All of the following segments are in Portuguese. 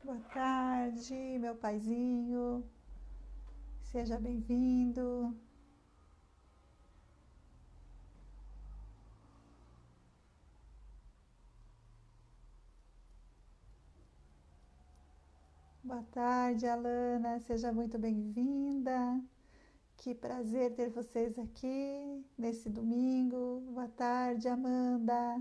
Boa tarde, meu paizinho. Seja bem-vindo. Boa tarde, Alana. Seja muito bem-vinda. Que prazer ter vocês aqui nesse domingo. Boa tarde, Amanda.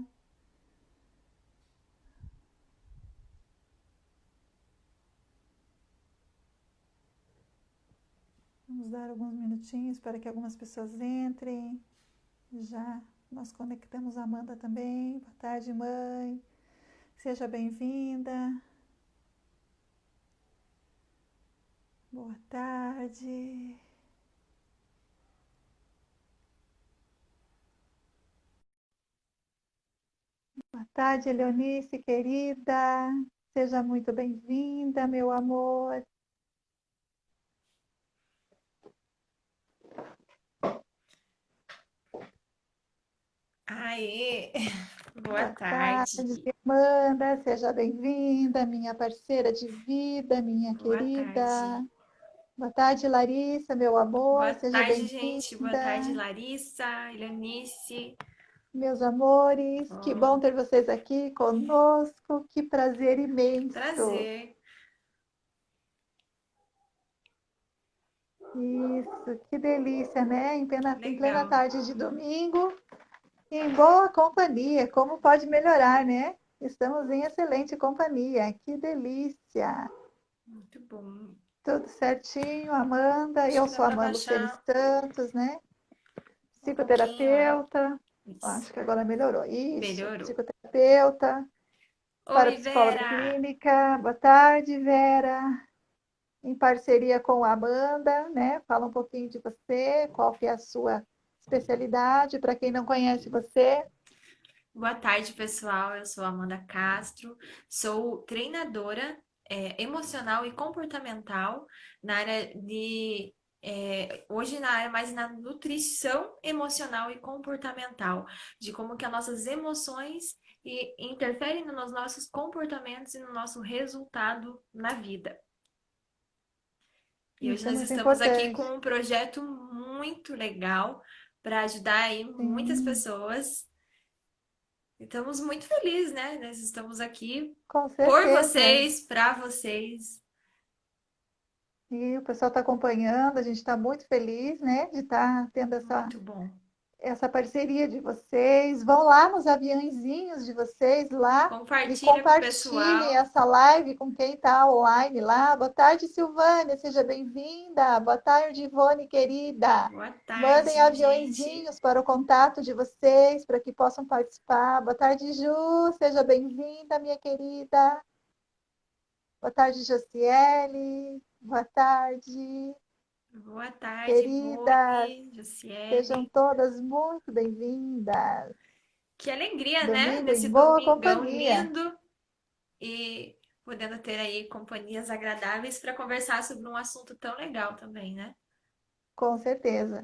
Vamos dar alguns minutinhos para que algumas pessoas entrem. Já nós conectamos a Amanda também. Boa tarde, mãe. Seja bem-vinda. Boa tarde. Boa tarde, Leonice, querida. Seja muito bem-vinda, meu amor. Aê, boa Boa tarde, tarde. Amanda. Seja bem-vinda, minha parceira de vida, minha Boa tarde. querida. Boa tarde, Larissa, meu amor. Boa Seja tarde, gente. Boa tarde, bem-vinda, Larissa, Ilanice. meus amores. Que Oh, bom ter vocês aqui conosco. Que prazer imenso. prazer. Isso, que delícia, né? Que Em plena legal. tarde de domingo. Em boa companhia, como pode melhorar, né? Estamos em excelente companhia, que delícia! Muito bom. Tudo certinho, Amanda. Acho Eu que dá sou a para Amanda Luciene baixar Santos, né? um pouquinho. Psicoterapeuta. Isso. Acho que agora melhorou. Isso, Melhorou. psicoterapeuta, Oi, parapsicóloga Vera. clínica. Boa tarde, Vera. Em parceria com a Amanda, né? Fala um pouquinho de você, qual que é a sua especialidade, para quem não conhece você. Boa tarde, pessoal. Eu sou Amanda Castro. Sou treinadora emocional e comportamental na área de hoje na área mais na nutrição emocional e comportamental, de como que as nossas emoções interferem nos nossos comportamentos e no nosso resultado na vida. E hoje Isso é nós muito estamos aqui com importante. um projeto muito legal para ajudar aí muitas Sim, pessoas. Estamos muito felizes, né? Nós estamos aqui com por certeza. vocês, para vocês. E o pessoal está acompanhando, a gente está muito feliz, né, de estar tendo Muito bom. essa parceria de vocês. Vão lá nos aviãozinhos de vocês lá e Compartilha com o compartilhem pessoal. essa live com quem está online lá. Boa tarde, Silvânia, seja bem-vinda. Boa tarde, Ivone, querida. Boa Mandem tarde, gente. aviãozinhos para o contato de vocês, para que possam participar. Boa tarde, Ju, seja bem-vinda, minha querida. Boa tarde, Josiele. Boa tarde, Boa tarde, queridas. Ivone, Sejam Josiele. todas muito bem-vindas. Que alegria, né? Domingo em Nesse boa domingão companhia, lindo e podendo ter aí companhias agradáveis para conversar sobre um assunto tão legal também, né? com certeza.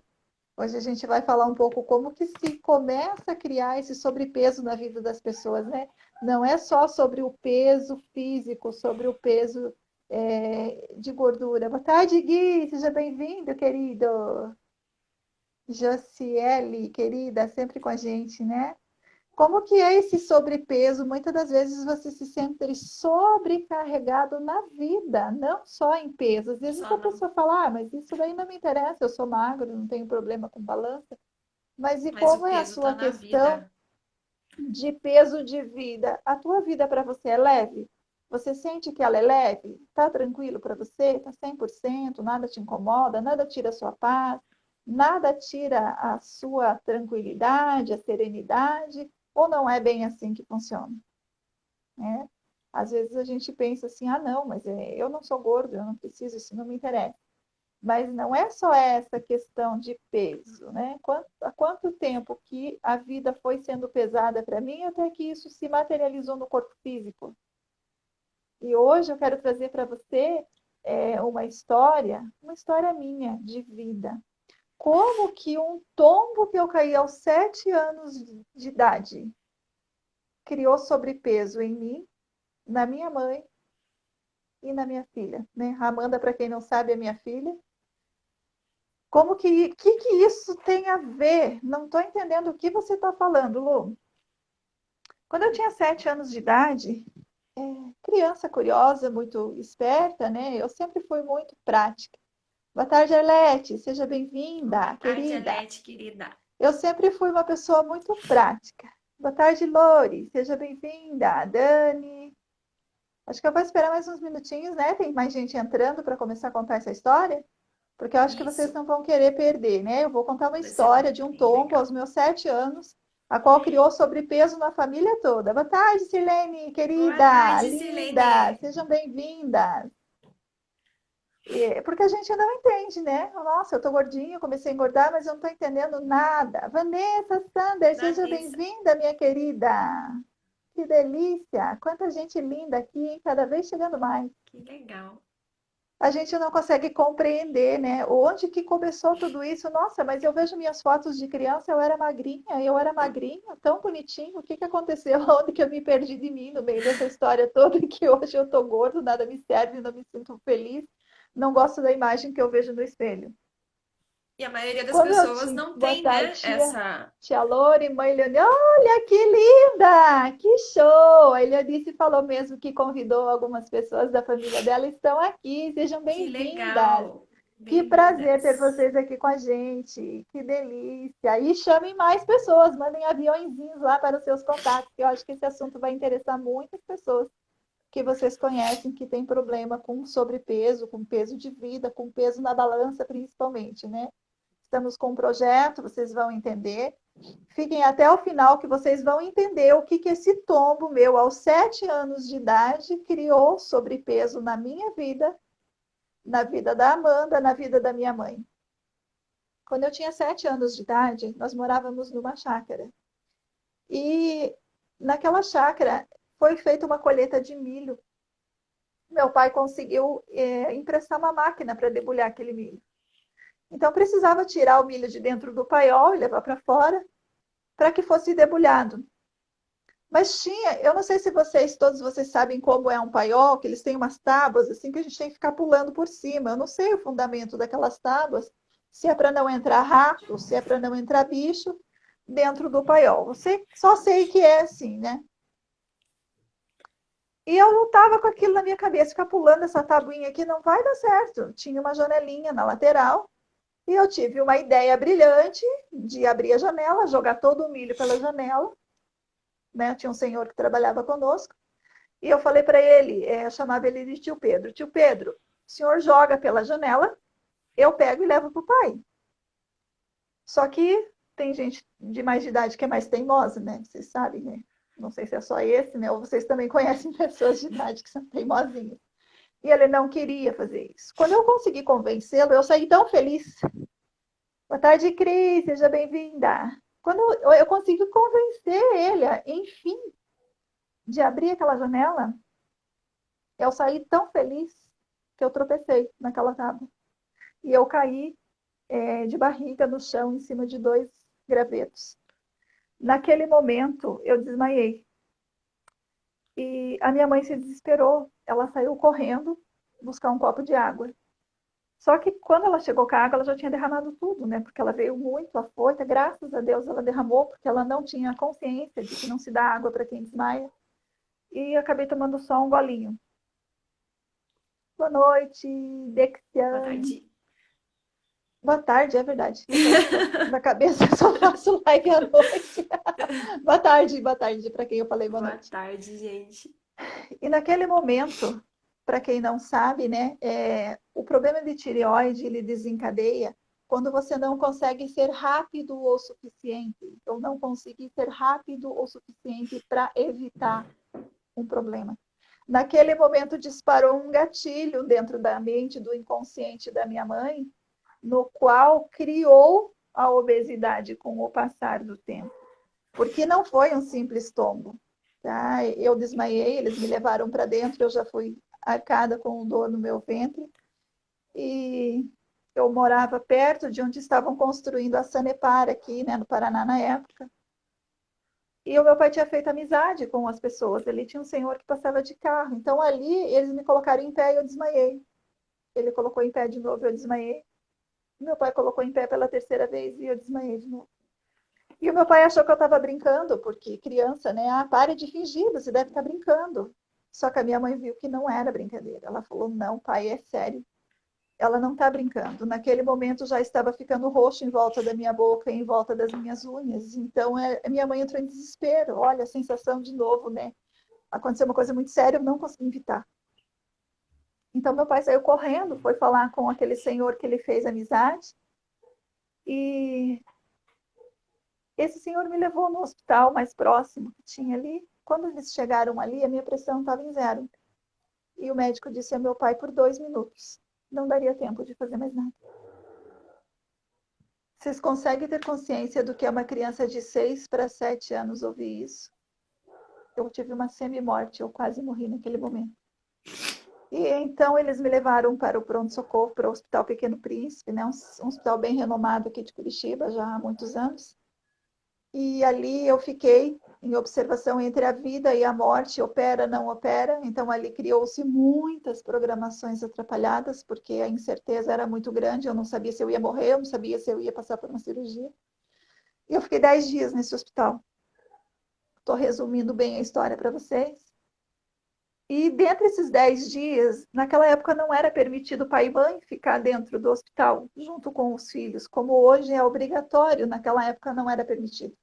Hoje a gente vai falar um pouco como que se começa a criar esse sobrepeso na vida das pessoas, né? Não é só sobre o peso físico, sobre o peso de gordura. Boa tarde, Gui, seja bem-vindo, querido. Josiele, querida, sempre com a gente, né? Como que é esse sobrepeso? Muitas das vezes você se sente sobrecarregado na vida, não só em peso. Às vezes Só a não. pessoa fala, ah, mas isso daí não me interessa, eu sou magro, não tenho problema com balança. Mas e Mas o como é a peso tá sua na questão vida. de peso de vida? A tua vida para você é leve? Você sente que ela é leve? Está tranquilo para você? Está 100%? Nada te incomoda? Nada tira a sua paz? Nada tira a sua tranquilidade, a serenidade? Ou não é bem assim que funciona, né? Às vezes a gente pensa assim, ah, não, mas eu não sou gordo, eu não preciso, isso não me interessa. Mas não é só essa questão de peso, né? Há quanto tempo que a vida foi sendo pesada para mim até que isso se materializou no corpo físico? E hoje eu quero trazer para você uma história minha de vida. Como que um tombo que eu caí aos 7 anos de idade criou sobrepeso em mim, na minha mãe e na minha filha, né? A Amanda, para quem não sabe, é minha filha. Como que isso tem a ver? Não estou entendendo o que você está falando, Lu. Quando eu tinha 7 anos de idade, criança curiosa, muito esperta, né? Eu sempre fui muito prática. Boa tarde, Arlete. Seja Boa bem-vinda, tarde, querida. Elete, querida. Eu sempre fui uma pessoa muito prática. Boa tarde, Lori. Seja bem-vinda. Dani. Acho que eu vou esperar mais uns minutinhos, né? Tem mais gente entrando para começar a contar essa história, porque eu acho que vocês Isso, não vão querer perder, né? Eu vou contar uma vai ser história de um bem tombo legal. aos meus 7 anos, a qual criou sobrepeso na família toda. Boa tarde, Silene, Boa querida, tarde, linda. Silene. Sejam bem-vindas. Porque a gente não entende, né? Nossa, eu tô gordinha, comecei a engordar, mas eu não tô entendendo nada. Vanessa Sander, seja Vanessa, bem-vinda, minha querida. Que delícia! Quanta gente linda aqui, hein? Cada vez chegando mais. que legal. A gente não consegue compreender, né? Onde que começou tudo isso? Nossa, mas eu vejo minhas fotos de criança, eu era magrinha, tão bonitinho. O que que aconteceu? Onde que eu me perdi de mim no meio dessa história toda que hoje eu tô gordo, nada me serve, não me sinto feliz, não gosto da imagem que eu vejo no espelho. E a maioria das Quando eu pessoas tinha. não Boa tem, tarde, né, tia. essa... Tia Lore, mãe Leone. Olha que linda! Que show! A Elianice falou mesmo que convidou algumas pessoas da família dela, estão aqui, sejam Que bem-vindas. legal. Que prazer ter Bem-vindas. vocês aqui com a gente. Que delícia. E chamem mais pessoas, mandem aviõezinhos lá para os seus contatos, que eu acho que esse assunto vai interessar muitas pessoas que vocês conhecem que têm problema com sobrepeso, com peso de vida, com peso na balança, principalmente, né? Estamos com um projeto, vocês vão entender. Fiquem até o final que vocês vão entender o que, que esse tombo meu, aos 7 anos de idade, criou sobrepeso na minha vida, na vida da Amanda, na vida da minha mãe. Quando eu tinha 7 anos de idade, nós morávamos numa chácara. E naquela chácara foi feita uma colheita de milho. Meu pai conseguiu emprestar uma máquina para debulhar aquele milho. Então precisava tirar o milho de dentro do paiol e levar para fora para que fosse debulhado. Mas tinha, eu não sei se vocês, todos vocês sabem como é um paiol, que eles têm umas tábuas assim que a gente tem que ficar pulando por cima. Eu não sei o fundamento daquelas tábuas, se é para não entrar rato, se é para não entrar bicho dentro do paiol. Você só sei que é assim, né? E eu lutava com aquilo na minha cabeça, ficar pulando essa tabuinha aqui não vai dar certo. Tinha uma janelinha na lateral e eu tive uma ideia brilhante de abrir a janela, jogar todo o milho pela janela, né? Tinha um senhor que trabalhava conosco. E eu falei para ele, eu chamava ele de tio Pedro. Tio Pedro, o senhor joga pela janela, eu pego e levo para o pai. Só que tem gente de mais de idade que é mais teimosa, né? Vocês sabem, né? Não sei se é só esse, né? Ou vocês também conhecem pessoas de idade que são teimosinhas. E ele não queria fazer isso. Quando eu consegui convencê-lo, eu saí tão feliz. Boa tarde, Cris, seja bem-vinda. Quando eu consegui convencer ele, enfim, de abrir aquela janela, eu saí tão feliz que eu tropecei naquela tábua. E eu caí de barriga no chão, em cima de dois gravetos. Naquele momento, eu desmaiei. E a minha mãe se desesperou. Ela saiu correndo buscar um copo de água. Só que quando ela chegou com a água, ela já tinha derramado tudo, né? Porque ela veio muito afoita. Graças a Deus ela derramou, porque ela não tinha consciência de que não se dá água para quem desmaia. E acabei tomando só um golinho. Boa noite, Boa Dexiane. tarde. Boa tarde, é verdade. Na cabeça eu só faço live à noite. Boa tarde para quem eu falei boa Boa noite. tarde, gente. E naquele momento, para quem não sabe, né, o problema de tireoide ele desencadeia quando você não consegue ser rápido o suficiente, ou não conseguir ser rápido o suficiente para evitar um problema. Naquele momento disparou um gatilho dentro da mente, do inconsciente da minha mãe, no qual criou a obesidade com o passar do tempo. Porque não foi um simples tombo. Tá? Eu desmaiei, eles me levaram para dentro, eu já fui arcada com dor no meu ventre. E eu morava perto de onde estavam construindo a Sanepar aqui, né, no Paraná na época. E o meu pai tinha feito amizade com as pessoas. Ele tinha um senhor que passava de carro. Então ali eles me colocaram em pé e eu desmaiei. Ele colocou em pé de novo e eu desmaiei. Meu pai colocou em pé pela terceira vez e eu desmaiei de novo. E o meu pai achou que eu estava brincando, porque criança, né? Ah, pare de fingir, você deve estar brincando. Só que a minha mãe viu que não era brincadeira. Ela falou: não, pai, é sério. Ela não está brincando. Naquele momento já estava ficando roxo em volta da minha boca e em volta das minhas unhas. Então, minha mãe entrou em desespero. Olha, a sensação de novo, né? Aconteceu uma coisa muito séria, eu não consegui evitar. Então, meu pai saiu correndo, foi falar com aquele senhor que ele fez amizade. E esse senhor me levou no hospital mais próximo que tinha ali. Quando eles chegaram ali, a minha pressão estava em zero. E o médico disse a meu pai por 2 minutos. Não daria tempo de fazer mais nada. Vocês conseguem ter consciência do que é uma criança de 6 para 7 anos ouvir isso? Eu tive uma semi-morte, eu quase morri naquele momento. E então eles me levaram para o pronto-socorro, para o Hospital Pequeno Príncipe, né? Um hospital bem renomado aqui de Curitiba, já há muitos anos. E ali eu fiquei em observação entre a vida e a morte, opera, não opera. Então ali criou-se muitas programações atrapalhadas, porque a incerteza era muito grande, eu não sabia se eu ia morrer, eu não sabia se eu ia passar por uma cirurgia. E eu fiquei 10 dias nesse hospital. Estou resumindo bem a história para vocês. E dentre esses 10 dias, naquela época não era permitido pai e mãe ficar dentro do hospital, junto com os filhos, como hoje é obrigatório, naquela época não era permitido.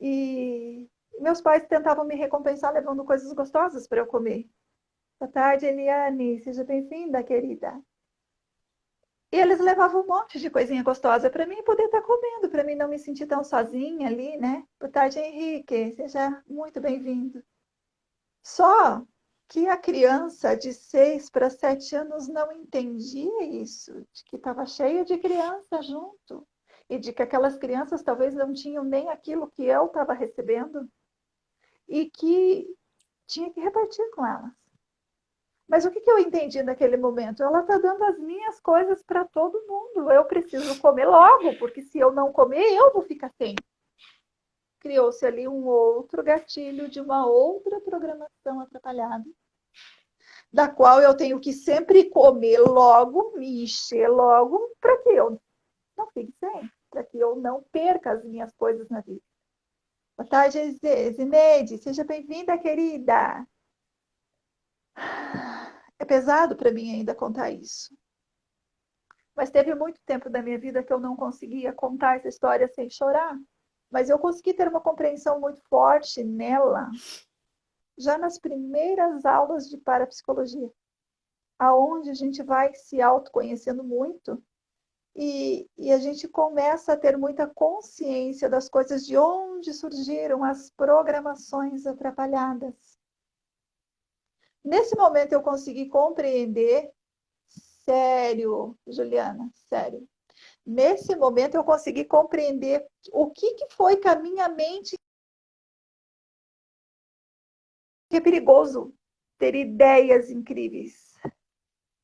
E meus pais tentavam me recompensar levando coisas gostosas para eu comer. Boa tarde, Eliane, seja bem-vinda, querida. E eles levavam um monte de coisinha gostosa para mim poder estar comendo, para mim não me sentir tão sozinha ali, né? Boa tarde, Henrique, seja muito bem-vindo. Só que a criança de 6 para 7 anos não entendia isso, de que estava cheio de criança junto. E de que aquelas crianças talvez não tinham nem aquilo que eu estava recebendo e que tinha que repartir com elas. Mas o que eu entendi naquele momento? Ela está dando as minhas coisas para todo mundo. Eu preciso comer logo, porque se eu não comer, eu vou ficar sem. Criou-se ali um outro gatilho de uma outra programação atrapalhada, da qual eu tenho que sempre comer logo, me encher logo, para que eu não fique sem, para que eu não perca as minhas coisas na vida. Boa tarde, Zineide. Seja bem-vinda, querida. É pesado para mim ainda contar isso. Mas teve muito tempo da minha vida que eu não conseguia contar essa história sem chorar. Mas eu consegui ter uma compreensão muito forte nela, já nas primeiras aulas de parapsicologia, aonde a gente vai se autoconhecendo muito e a gente começa a ter muita consciência das coisas, de onde surgiram as programações atrapalhadas. Nesse momento eu consegui compreender, sério, Juliana, sério. Nesse momento eu consegui compreender o que foi que a minha mente, que é perigoso ter ideias incríveis.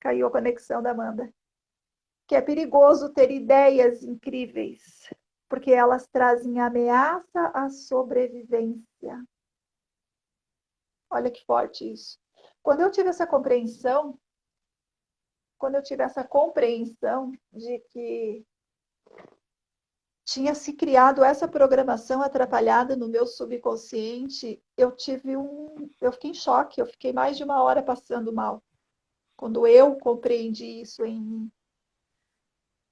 Caiu a conexão da Amanda. Que é perigoso ter ideias incríveis, porque elas trazem ameaça à sobrevivência. Olha que forte isso. Quando eu tive essa compreensão, de que tinha se criado essa programação atrapalhada no meu subconsciente, eu fiquei em choque, eu fiquei mais de 1 hora passando mal. Quando eu compreendi isso em mim.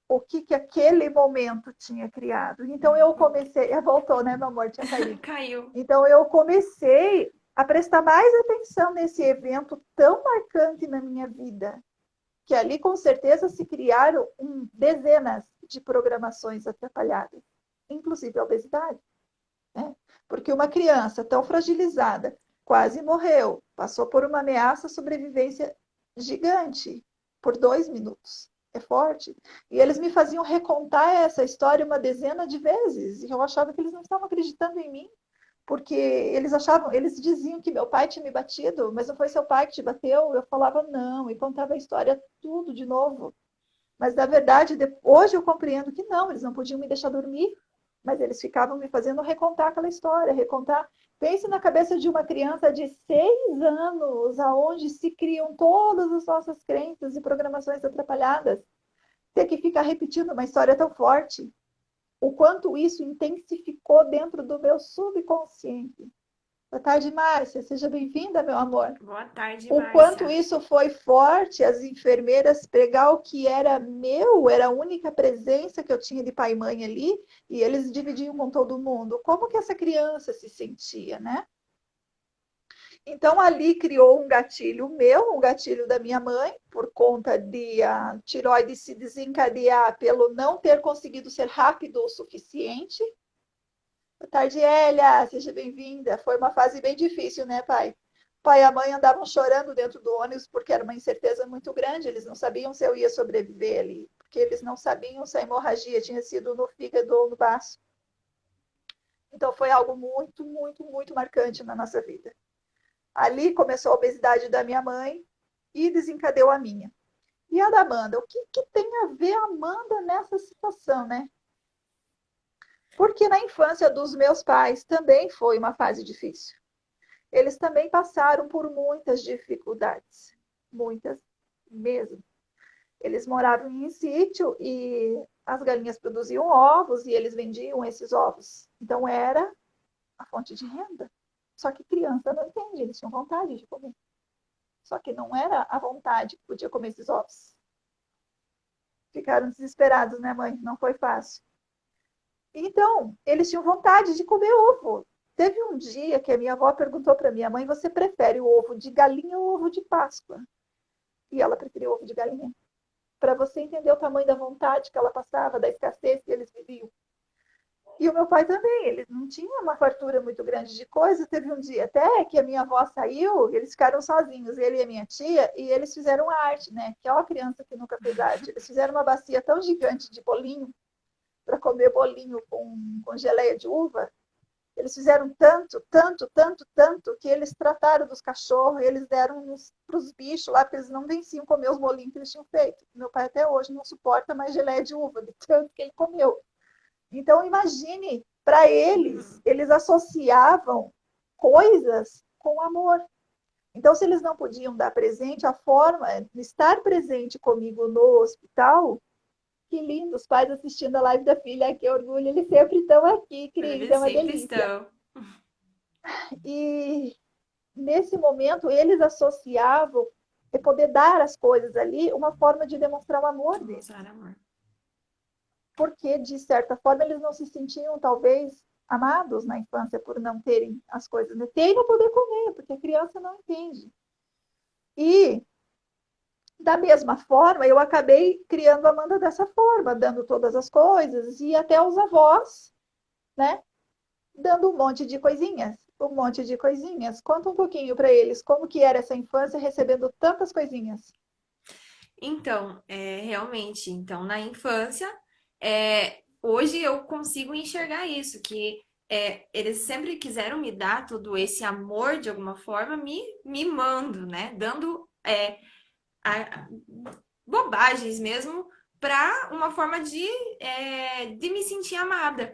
O que aquele momento tinha criado. Então eu comecei, voltou, né, meu amor? Tinha caído. Caiu. Então eu comecei a prestar mais atenção nesse evento tão marcante na minha vida, que ali com certeza se criaram dezenas de programações atrapalhadas, inclusive a obesidade, né? Porque uma criança tão fragilizada quase morreu, passou por uma ameaça à sobrevivência gigante por 2 minutos. É forte. E eles me faziam recontar essa história uma dezena de vezes. E eu achava que eles não estavam acreditando em mim, porque eles diziam que meu pai tinha me batido, mas não foi seu pai que te bateu. Eu falava não, e contava a história tudo de novo. Mas na verdade, hoje eu compreendo que não, eles não podiam me deixar dormir. Mas eles ficavam me fazendo recontar aquela história, recontar. Pense na cabeça de uma criança de 6 anos, aonde se criam todas as nossas crenças e programações atrapalhadas. Ter que ficar repetindo uma história tão forte. O quanto isso intensificou dentro do meu subconsciente. Boa tarde, Márcia. Seja bem-vinda, meu amor. Boa tarde, O quanto Márcia. isso foi forte, as enfermeiras pregar o que era meu, era a única presença que eu tinha de pai e mãe ali, e eles dividiam com todo mundo. Como que essa criança se sentia, né? Então, ali criou um gatilho meu, um gatilho da minha mãe, por conta de a tiroide se desencadear pelo não ter conseguido ser rápido o suficiente. Boa tarde, Elia, seja bem-vinda. Foi uma fase bem difícil, né, pai? O pai e a mãe andavam chorando dentro do ônibus porque era uma incerteza muito grande. Eles não sabiam se eu ia sobreviver ali, porque eles não sabiam se a hemorragia tinha sido no fígado ou no baço. Então, foi algo muito, muito, muito marcante na nossa vida. Ali começou a obesidade da minha mãe e desencadeou a minha. E a da Amanda? O que tem a ver a Amanda nessa situação, né? Porque na infância dos meus pais também foi uma fase difícil. Eles também passaram por muitas dificuldades, muitas mesmo. Eles moravam em sítio e as galinhas produziam ovos e eles vendiam esses ovos. Então era a fonte de renda. Só que criança não entende, eles tinham vontade de comer. Só que não era a vontade que podia comer esses ovos. Ficaram desesperados, né, mãe? Não foi fácil. Então, eles tinham vontade de comer ovo. Teve um dia que a minha avó perguntou para minha mãe: você prefere o ovo de galinha ou o ovo de Páscoa? E ela preferiu o ovo de galinha. Para você entender o tamanho da vontade que ela passava, da escassez que eles viviam. E o meu pai também, ele não tinha uma fartura muito grande de coisa. Teve um dia até que a minha avó saiu, eles ficaram sozinhos, ele e a minha tia, e eles fizeram arte, né? Que é uma criança que nunca fez arte. Eles fizeram uma bacia tão gigante de bolinho, para comer bolinho com geleia de uva. Eles fizeram tanto, tanto, tanto, tanto, que eles trataram dos cachorros, eles deram para os bichos lá, porque eles não venciam comer os bolinhos que eles tinham feito. Meu pai até hoje não suporta mais geleia de uva, de tanto que ele comeu. Então, imagine, para eles, eles associavam coisas com amor. Então, se eles não podiam dar presente, a forma de estar presente comigo no hospital, que lindo, os pais assistindo a live da filha, que orgulho, eles sempre estão aqui, Cris, Eles é uma sempre delícia. estão. E nesse momento, eles associavam e poder dar as coisas ali uma forma de demonstrar o amor deles. Mostrar amor. Porque, de certa forma, eles não se sentiam, talvez, amados na infância por não terem as coisas. Ter e não poder comer, porque a criança não entende. E, da mesma forma, eu acabei criando a Amanda dessa forma, dando todas as coisas, e até os avós, né? Dando um monte de coisinhas, um monte de coisinhas. Conta um pouquinho para eles como que era essa infância recebendo tantas coisinhas. Então, realmente, então, na infância, hoje eu consigo enxergar isso, que eles sempre quiseram me dar todo esse amor de alguma forma, me mimando, né? Dando a- bobagens mesmo para uma forma de me sentir amada.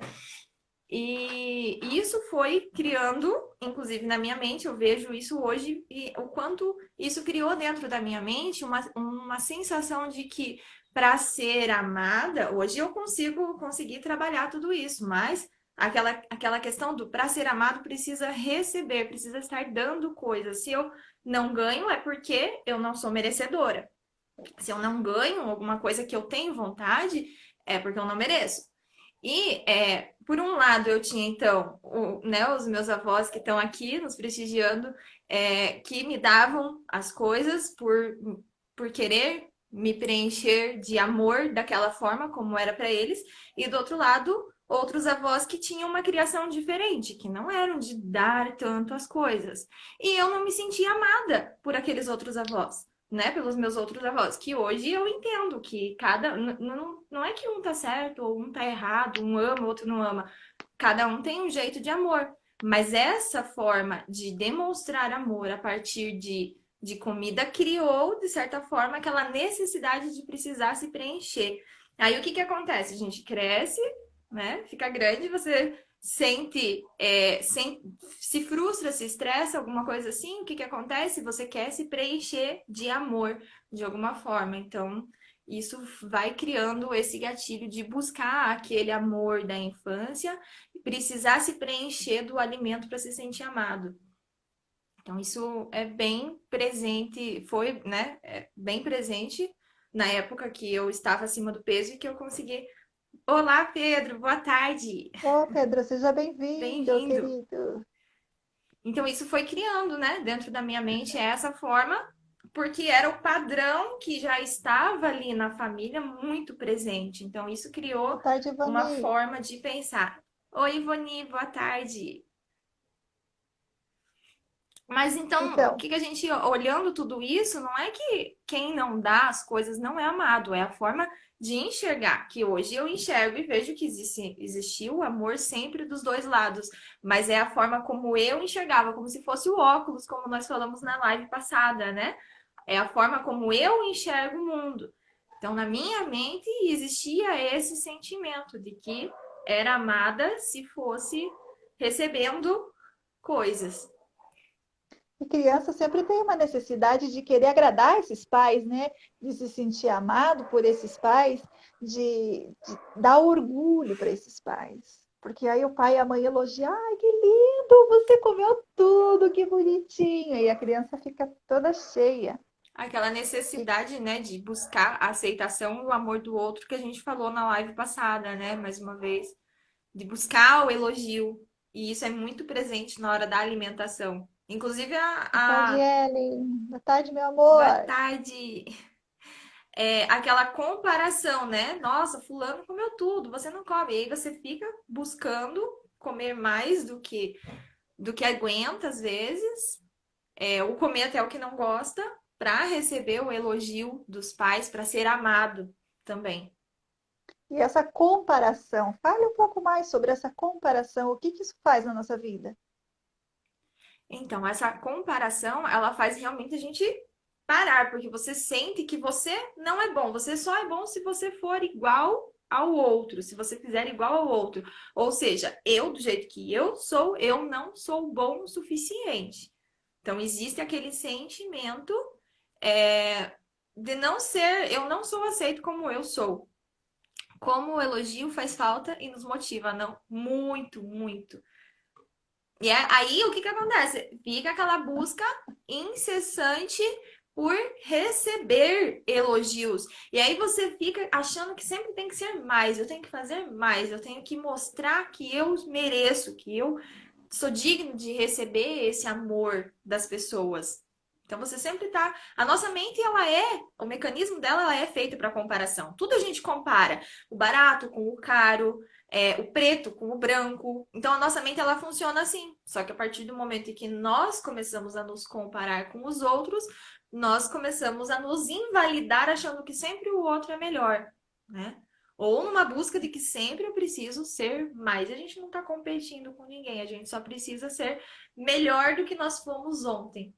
E isso foi criando, inclusive na minha mente, eu vejo isso hoje, e o quanto isso criou dentro da minha mente uma sensação de que para ser amada, hoje eu conseguir trabalhar tudo isso, mas aquela questão do para ser amado precisa receber, precisa estar dando coisas. Se eu não ganho, é porque eu não sou merecedora. Se eu não ganho alguma coisa que eu tenho vontade, é porque eu não mereço. E, por um lado, eu tinha, então, né, os meus avós que estão aqui nos prestigiando, que me davam as coisas por querer me preencher de amor daquela forma, como era para eles. E, do outro lado, outros avós que tinham uma criação diferente, que não eram de dar tanto as coisas. E eu não me sentia amada por aqueles outros avós, né, pelos meus outros avós, que hoje eu entendo que não é que um tá certo ou um tá errado, um ama, o outro não ama. Cada um tem um jeito de amor. Mas essa forma de demonstrar amor a partir de comida criou, de certa forma, aquela necessidade de precisar se preencher. Aí o que que acontece? A gente cresce, né? Fica grande, você sente, se frustra, se estressa, alguma coisa assim, o que que acontece? Você quer se preencher de amor de alguma forma. Então, isso vai criando esse gatilho de buscar aquele amor da infância e precisar se preencher do alimento para se sentir amado. Então, isso é bem presente, foi, né, bem presente na época que eu estava acima do peso e que eu consegui. Olá, Pedro, boa tarde. Ô, Pedro, seja bem-vindo, Bem-vindo. querido. Então, isso foi criando, né, dentro da minha mente essa forma, porque era o padrão que já estava ali na família muito presente. Então, isso Boa criou tarde, uma Ivani. forma de pensar. Oi, Ivone, boa tarde. Mas então, o Então, que que a gente, olhando tudo isso, não é que quem não dá as coisas não é amado, é a forma de enxergar, que hoje eu enxergo e vejo que existiu o amor sempre dos dois lados, mas é a forma como eu enxergava, como se fosse o óculos, como nós falamos na live passada, né? É a forma como eu enxergo o mundo. Então, na minha mente existia esse sentimento de que era amada se fosse recebendo coisas. e criança sempre tem uma necessidade de querer agradar esses pais, né? De se sentir amado por esses pais, de dar orgulho para esses pais. Porque aí o pai e a mãe elogiam, ai, que lindo, você comeu tudo, que bonitinho. E a criança fica toda cheia. Aquela E necessidade, né, de buscar a aceitação e o amor do outro que a gente falou na live passada, né, mais uma vez, de buscar o elogio. E isso é muito presente na hora da alimentação. Inclusive boa tarde, a Ellen. Boa tarde, meu boa amor. tarde, aquela comparação, né? Nossa, fulano comeu tudo, você não come. E aí você fica buscando comer mais do que aguenta às vezes, ou comer até o que não gosta, para receber o elogio dos pais, para ser amado também. E essa comparação, fale um pouco mais sobre essa comparação, o que que isso faz na nossa vida? Então, essa comparação, ela faz realmente a gente parar, porque você sente que você não é bom, você só é bom se você for igual ao outro, se você fizer igual ao outro. Ou seja, eu, do jeito que eu sou, eu não sou bom o suficiente. Então, existe aquele sentimento, de não ser, eu não sou aceito como eu sou. Como o elogio faz falta e nos motiva, não? Muito, muito. E aí o que que acontece? Fica aquela busca incessante por receber elogios. E aí você fica achando que sempre tem que ser mais, eu tenho que fazer mais, eu tenho que mostrar que eu mereço, que eu sou digno de receber esse amor das pessoas. Então você sempre tá. A nossa mente, o mecanismo dela, ela é feito para comparação. Tudo a gente compara. O barato com o caro, o preto com o branco. Então a nossa mente, ela funciona assim. Só que a partir do momento em que nós começamos a nos comparar com os outros, nós começamos a nos invalidar achando que sempre o outro é melhor, né? Ou numa busca de que sempre eu preciso ser mais. A gente não está competindo com ninguém, a gente só precisa ser melhor do que nós fomos ontem.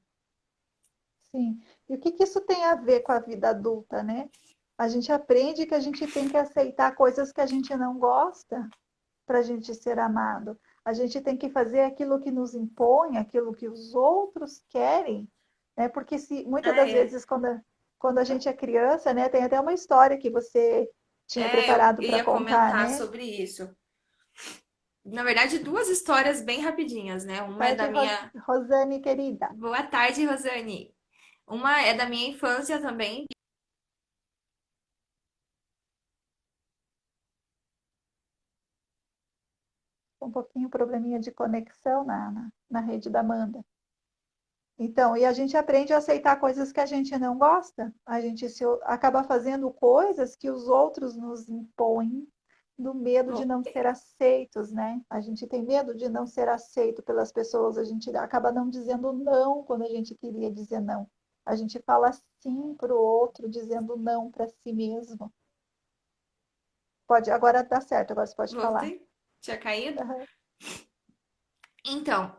Sim. E o que que isso tem a ver com a vida adulta, né? A gente aprende que a gente tem que aceitar coisas que a gente não gosta para a gente ser amado. A gente tem que fazer aquilo que nos impõe, aquilo que os outros querem, né? Porque se muitas Ah, das é. vezes quando a gente é criança, né, tem até uma história que você tinha Eu preparado para ia contar, comentar né? sobre isso. Na verdade, duas histórias bem rapidinhas, né? Uma é da Tarde, minha. Rosane querida. Boa tarde, Rosane. Uma é da minha infância também. Um pouquinho probleminha de conexão na rede da Amanda. Então, e a gente aprende a aceitar coisas que a gente não gosta. A gente acaba fazendo coisas que os outros nos impõem do medo de não ser aceitos, né? A gente tem medo de não ser aceito pelas pessoas, a gente acaba não dizendo não quando a gente queria dizer não. A gente fala sim para o outro, dizendo não para si mesmo. Pode, agora dá certo, agora você pode falar. Voltei? Tinha caído? Aham. Então,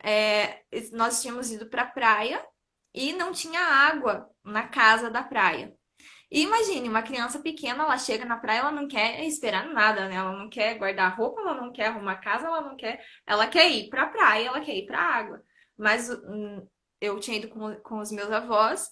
nós tínhamos ido pra praia e não tinha água na casa da praia. E imagine, uma criança pequena, ela chega na praia, ela não quer esperar nada, né? Ela não quer guardar roupa, ela não quer arrumar casa, ela não quer. Ela quer ir pra praia, ela quer ir pra água. Mas eu tinha ido com os meus avós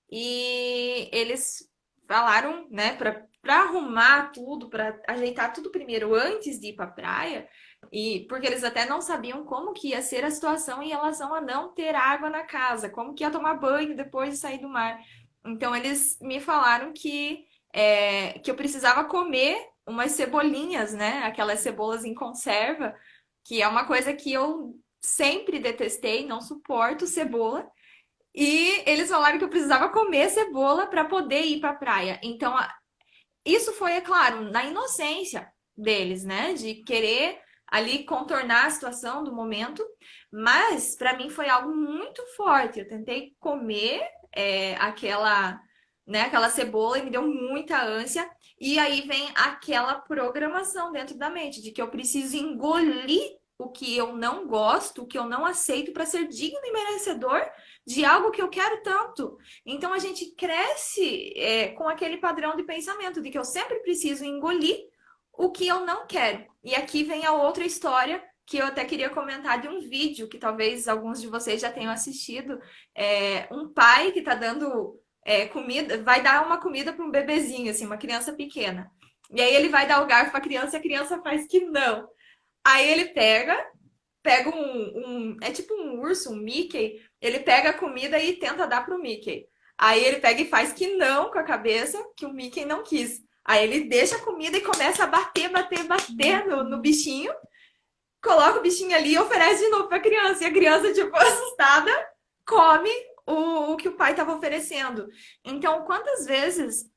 e eles falaram, né, pra arrumar tudo, pra ajeitar tudo primeiro antes de ir pra praia. E porque eles até não sabiam como que ia ser a situação em relação a não ter água na casa, como que ia tomar banho depois de sair do mar. Então eles me falaram que eu precisava comer umas cebolinhas, né? Aquelas cebolas em conserva, que é uma coisa que eu sempre detestei, não suporto cebola. E eles falaram que eu precisava comer cebola para poder ir para a praia. Então, isso foi, é claro, na inocência deles, né? De querer ali contornar a situação do momento, mas para mim foi algo muito forte. Eu tentei comer aquela, né, aquela cebola e me deu muita ânsia. E aí vem aquela programação dentro da mente de que eu preciso engolir o que eu não gosto, o que eu não aceito para ser digno e merecedor de algo que eu quero tanto. Então a gente cresce com aquele padrão de pensamento de que eu sempre preciso engolir o que eu não quero. E aqui vem a outra história que eu até queria comentar de um vídeo que talvez alguns de vocês já tenham assistido. Um pai que está dando comida, vai dar uma comida para um bebezinho, assim, uma criança pequena. E aí ele vai dar o garfo para a criança e a criança faz que não. Aí ele pega é tipo um urso, um Mickey, ele pega a comida e tenta dar pro Mickey. Aí ele pega e faz que não com a cabeça, que o Mickey não quis. Aí ele deixa a comida e começa a bater no bichinho, coloca o bichinho ali e oferece de novo pra criança. E a criança, tipo, assustada, come o que o pai estava oferecendo. Então, quantas vezes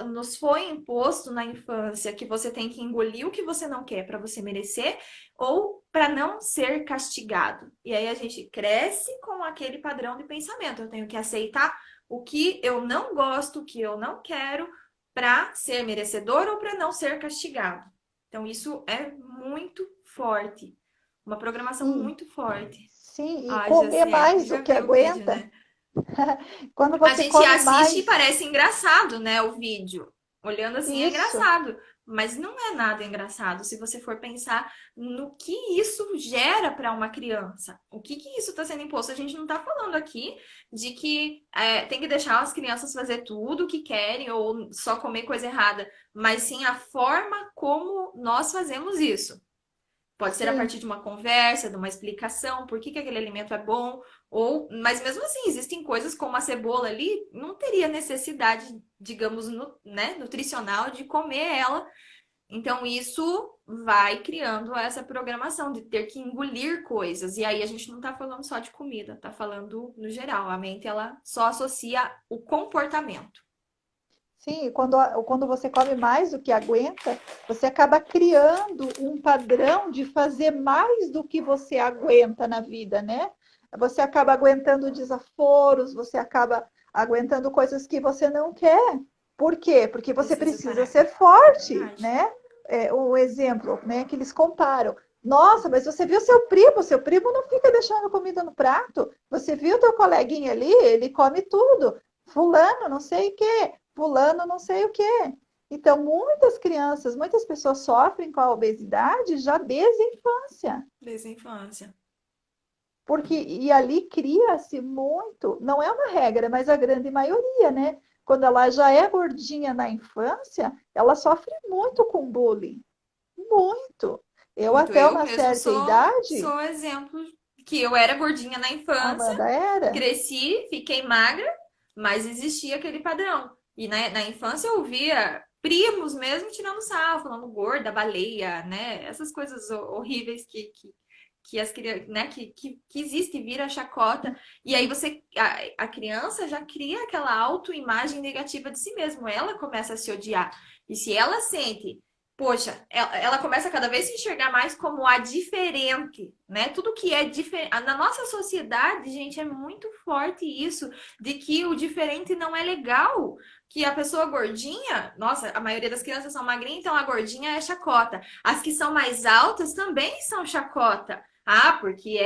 nos foi imposto na infância que você tem que engolir o que você não quer para você merecer ou para não ser castigado? E aí a gente cresce com aquele padrão de pensamento. Eu tenho que aceitar o que eu não gosto, o que eu não quero, para ser merecedor ou para não ser castigado. Então, isso é muito forte. Uma programação E, muito forte. sim, e Ah, comer Josiane, mais do já que viu o vídeo, aguenta. né? Quando A você gente come assiste e mais, parece engraçado, né, o vídeo. Olhando assim é isso. engraçado, mas não é nada engraçado se você for pensar no que isso gera para uma criança. O que que isso está sendo imposto? A gente não está falando aqui de que tem que deixar as crianças fazer tudo o que querem ou só comer coisa errada, mas sim a forma como nós fazemos isso. Pode ser a Sim, partir de uma conversa, de uma explicação, por que que aquele alimento é bom, ou, mas mesmo assim, existem coisas como a cebola ali, não teria necessidade, digamos, né, nutricional de comer ela. Então isso vai criando essa programação de ter que engolir coisas. E aí a gente não tá falando só de comida, tá falando no geral. A mente ela só associa o comportamento. sim, quando você come mais do que aguenta, você acaba criando um padrão de fazer mais do que você aguenta na vida, né? Você acaba aguentando desaforos, você acaba aguentando coisas que você não quer. Por quê? Porque você Preciso precisa parar. ser É forte, verdade. né? O exemplo, né, que eles comparam. Nossa, mas você viu seu primo não fica deixando comida no prato. Você viu teu coleguinha ali, ele come tudo. Fulano, não sei o quê, fulano, não sei o quê. Então, muitas crianças, muitas pessoas sofrem com a obesidade já desde a infância. Desde a infância. Porque, e ali cria-se muito, não é uma regra, mas a grande maioria, né? Quando ela já é gordinha na infância, ela sofre muito com bullying. Muito. Eu, Muito. até Eu uma mesmo certa sou idade, exemplo que eu era gordinha na a infância, Amanda era. cresci, fiquei magra, mas existia aquele padrão. E na infância eu via primos mesmo tirando sarro, falando gorda, baleia, né? Essas coisas horríveis que as crianças, né? Que existe, vira chacota. E aí a criança já cria aquela autoimagem negativa de si mesma. Ela começa a se odiar. E se ela sente poxa, ela começa a cada vez se enxergar mais como a diferente, né? Tudo que é diferente. Na nossa sociedade, gente, é muito forte isso, de que o diferente não é legal. Que a pessoa gordinha, nossa, a maioria das crianças são magrinhas, então a gordinha é chacota. As que são mais altas também são chacota. Ah, porque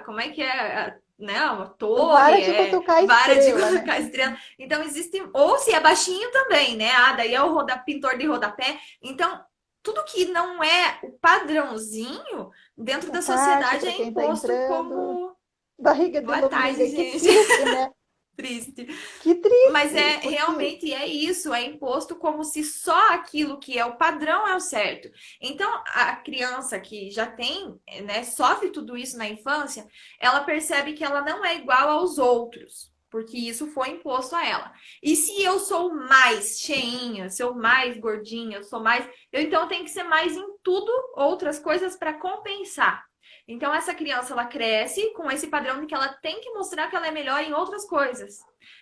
como é que é? né, uma Vara torre, de cutucar a vara de estrela, né? colocar estrela. Então existe, ou se é baixinho também, né? Ah, daí é o pintor de rodapé. Então, tudo que não é o padrãozinho dentro Boa da tarde sociedade para é quem está imposto entrando. como Barriga de boa tarde, lombriga. Que gente. triste, né? Triste. Que Mas triste, é porque realmente é isso, é imposto como se só aquilo que é o padrão é o certo. Então, a criança que já tem, né, sofre tudo isso na infância, ela percebe que ela não é igual aos outros, porque isso foi imposto a ela. E se eu sou mais cheinha, se eu mais gordinha, eu sou mais, eu então tenho que ser mais em tudo, outras coisas para compensar. Então essa criança ela cresce com esse padrão de que ela tem que mostrar que ela é melhor em outras coisas.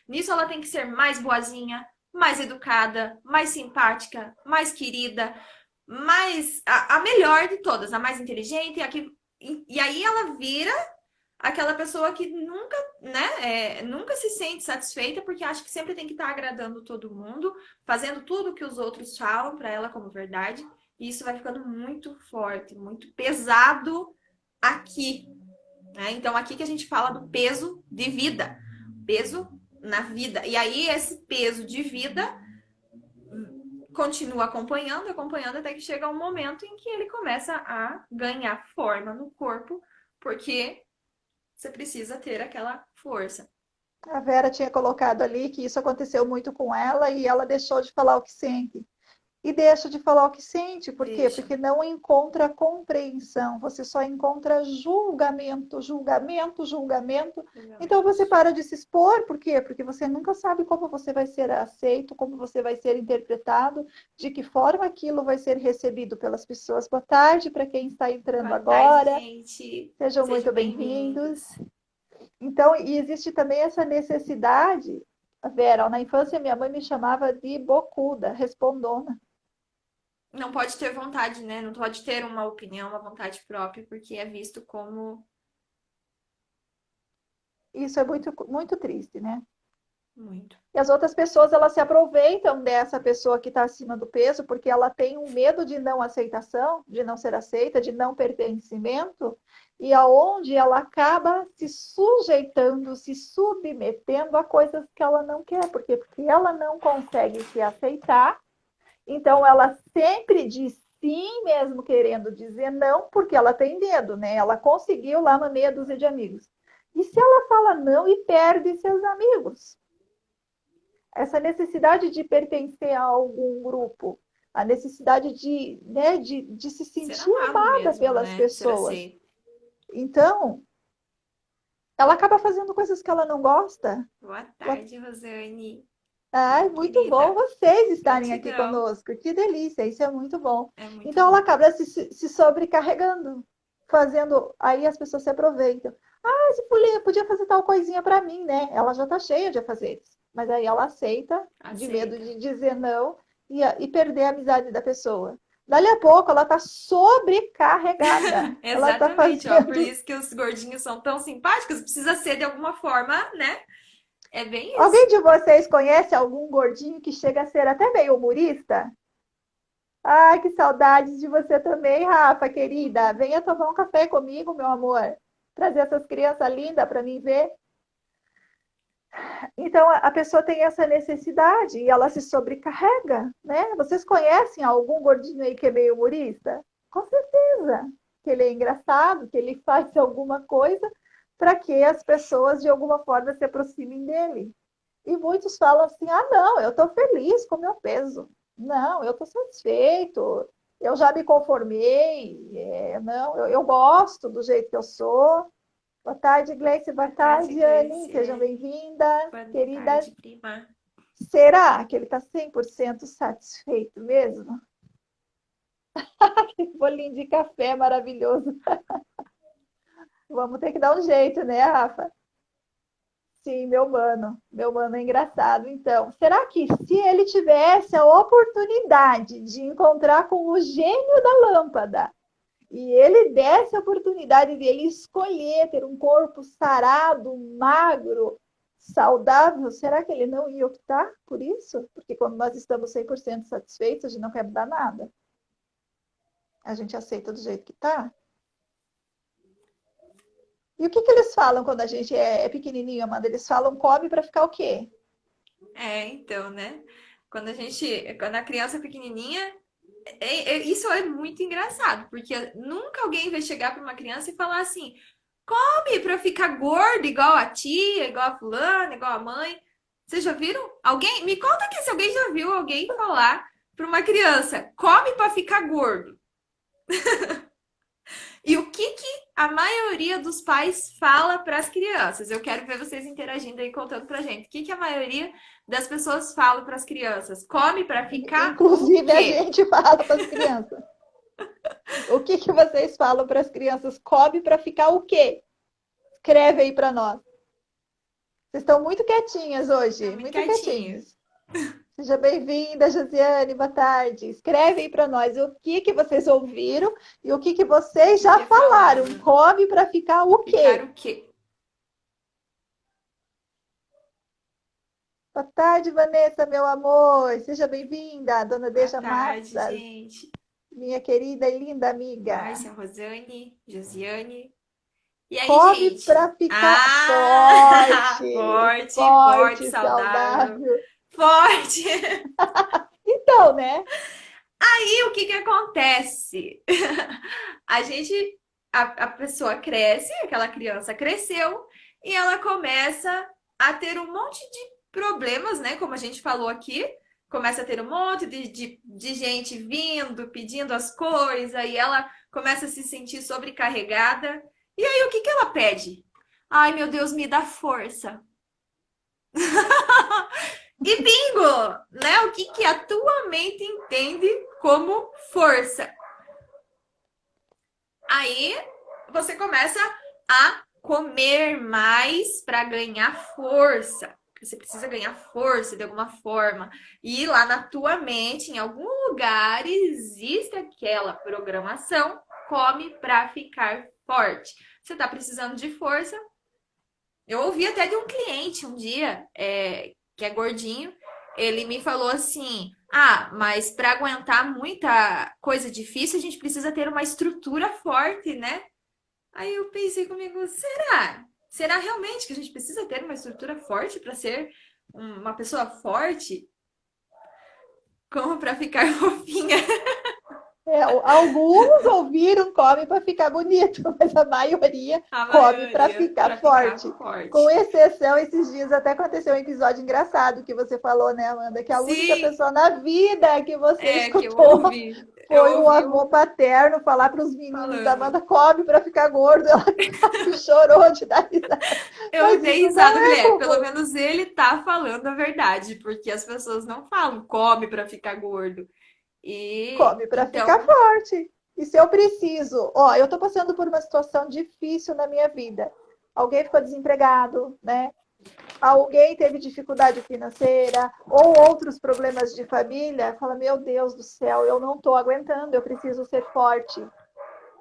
Nisso ela tem que ser mais boazinha, mais educada, mais simpática, mais querida, mais a melhor de todas, a mais inteligente, e aí ela vira aquela pessoa que nunca, né, nunca se sente satisfeita porque acha que sempre tem que estar agradando todo mundo, fazendo tudo que os outros falam para ela como verdade. E isso vai ficando muito forte, muito pesado aqui, né? Então aqui que a gente fala do peso de vida, peso na vida. E aí esse peso de vida continua acompanhando, acompanhando até que chega um momento em que ele começa a ganhar forma no corpo, porque você precisa ter aquela força. a Vera tinha colocado ali que isso aconteceu muito com ela e ela deixou de falar o que sente. E deixa de falar o que sente, por quê? Deixa. Porque não encontra compreensão, você só encontra julgamento, julgamento, julgamento. Então você para de se expor, por quê? Porque você nunca sabe como você vai ser aceito, como você vai ser interpretado, de que forma aquilo vai ser recebido pelas pessoas. Boa tarde para quem está entrando Boa tarde, agora, gente. sejam muito Sejam bem-vindos. bem-vindos. Então, e existe também essa necessidade, Vera, na infância minha mãe me chamava de bocuda, respondona. Não pode ter vontade, né? Não pode ter uma opinião, uma vontade própria, porque é visto como Isso é muito, muito triste, né? muito. E as outras pessoas, elas se aproveitam dessa pessoa que está acima do peso, porque ela tem um medo de não aceitação, de não ser aceita, de não pertencimento, e aonde ela acaba se sujeitando, se submetendo a coisas que ela não quer, porque ela não consegue se aceitar, então ela sempre diz sim, mesmo querendo dizer não, porque ela tem medo, né? Ela conseguiu lá uma meia dúzia de amigos. E se ela fala não e perde seus amigos? Essa necessidade de pertencer a algum grupo, a necessidade de, né, de se Ser sentir amado amada mesmo, pelas né? Ser pessoas. aceito. Então, ela acaba fazendo coisas que ela não gosta. Boa tarde, Rosane. Ai, muito bom Querida. vocês estarem aqui Gratidão. conosco. Que delícia, isso é muito bom. É muito Então, ela bom. acaba se sobrecarregando, fazendo. Aí as pessoas se aproveitam. Ah, se podia fazer tal coisinha para mim, né? Ela já está cheia de afazeres. Mas aí ela aceita, de medo Aceita. de dizer não e perder a amizade da pessoa. Dali a pouco, ela está sobrecarregada. Ela está Exatamente, ó. Por fazendo. isso que os gordinhos são tão simpáticos, precisa ser de alguma forma, né? É bem Alguém isso. de vocês conhece algum gordinho que chega a ser até meio humorista? Ai, que saudades de você também, Rafa, querida. Venha tomar um café comigo, meu amor. Trazer essas crianças lindas para mim ver. Então, a pessoa tem essa necessidade e ela se sobrecarrega, né? Vocês conhecem algum gordinho aí que é meio humorista? Com certeza. Que ele é engraçado, que ele faz alguma coisa para que as pessoas, de alguma forma, se aproximem dele. E muitos falam assim: ah, não, eu estou feliz com o meu peso. Não, eu estou satisfeito. Eu já me conformei. Não, eu gosto do jeito que eu sou. Boa tarde, Gleice. Boa Boa tarde, tarde, Anne. Sejam Gleiciane. bem-vindas, Boa queridas. tarde, prima. Será que ele está 100% satisfeito mesmo? Que bolinho de café maravilhoso. Vamos ter que dar um jeito, né, Rafa? Sim, meu mano é engraçado. Então, será que se ele tivesse a oportunidade de encontrar com o gênio da lâmpada e ele desse a oportunidade dele escolher ter um corpo sarado, magro, saudável, será que ele não ia optar por isso? Porque quando nós estamos 100% satisfeitos, a gente não quer mudar nada. A gente aceita do jeito que está. E o que que eles falam quando a gente é pequenininho, Amanda? Eles falam come para ficar o quê? Então, né? Quando a criança é pequenininha, isso é muito engraçado, porque nunca alguém vai chegar para uma criança e falar assim: come para ficar gordo, igual a tia, igual a fulana, igual a mãe. Vocês já viram? Alguém? Me conta aqui se alguém já viu alguém falar para uma criança: come para ficar gordo. E o que a maioria dos pais fala para as crianças? Eu quero ver vocês interagindo aí, contando pra gente. O que a maioria das pessoas fala para as crianças? Come para ficar o Inclusive, a quê? gente fala para as crianças. O que que vocês falam para as crianças? Come para ficar o quê? Escreve aí para nós. Vocês estão muito quietinhas Tá hoje, muito muito quietinho. quietinhos. Seja bem-vinda, Josiane, boa tarde. Escreve aí para nós o que que vocês ouviram e o que que vocês já Que falaram. falaram? Come para ficar o Ficar quê? o quê? Boa tarde, Vanessa, meu amor. Seja bem-vinda, dona Boa Deja tarde, Massas, gente. minha querida e linda amiga. Márcia, Rosane, Josiane. E aí, Come gente? para ficar Ah! forte, Forte, forte, forte, saudável. saudável. Forte! Então, né? E o que que acontece? A gente, a pessoa cresce, aquela criança cresceu, e ela começa a ter um monte de problemas, né? Como a gente falou aqui, começa a ter um monte de gente vindo, pedindo as coisas, e ela começa a se sentir sobrecarregada. E aí, o que que ela pede? Ai, meu Deus, me dá força. E bingo! Né? O que que a tua mente entende como força? Aí você começa a comer mais para ganhar força. Você precisa ganhar força de alguma forma. E lá na tua mente, em algum lugar, existe aquela programação: come para ficar forte. Você está precisando de força. Eu ouvi até de um cliente um dia, que é gordinho, ele me falou assim: ah, mas para aguentar muita coisa difícil, a gente precisa ter uma estrutura forte, né? Aí eu pensei comigo, será? Será realmente que a gente precisa ter uma estrutura forte para ser uma pessoa forte? Como para ficar fofinha? Alguns ouviram come para ficar bonito, mas a maioria A come para maioria ficar para ficar forte. Com forte. exceção, esses dias até aconteceu um episódio engraçado que você falou, né, Amanda? Que a única Sim, pessoa na vida que você que eu escutou ouvi. Eu foi o ouvi avô paterno falar para os meninos: falando. Amanda, come para ficar gordo. Ela quase chorou de dar risada. Eu Mas dei isso não risada, é mulher. Pelo comum. menos ele tá falando a verdade, porque as pessoas não falam come pra ficar gordo. E Come para ficar então, forte. E se eu preciso, ó, eu estou passando por uma situação difícil na minha vida. Alguém ficou desempregado, né? Alguém teve dificuldade financeira ou outros problemas de família, fala: meu Deus do céu, eu não estou aguentando, eu preciso ser forte.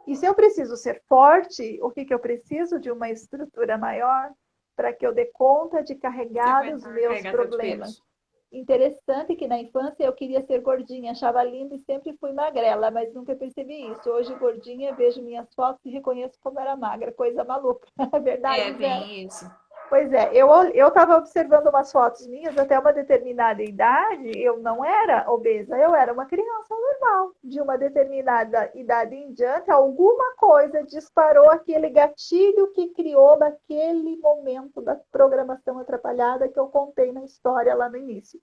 E se eu preciso ser forte, o que, que eu preciso? De uma estrutura maior para que eu dê conta de de carregar os aguentar meus carregar tanto problemas. peso. Interessante que na infância eu queria ser gordinha, achava linda e sempre fui magrela, mas nunca percebi isso. Hoje, gordinha, vejo minhas fotos e reconheço como era magra, coisa maluca. É É verdade, Vera? bem isso. Pois é, eu estava observando umas fotos minhas, até uma determinada idade, eu não era obesa, eu era uma criança normal. De uma determinada idade em diante, alguma coisa disparou aquele gatilho que criou naquele momento da programação atrapalhada que eu contei na história lá no início.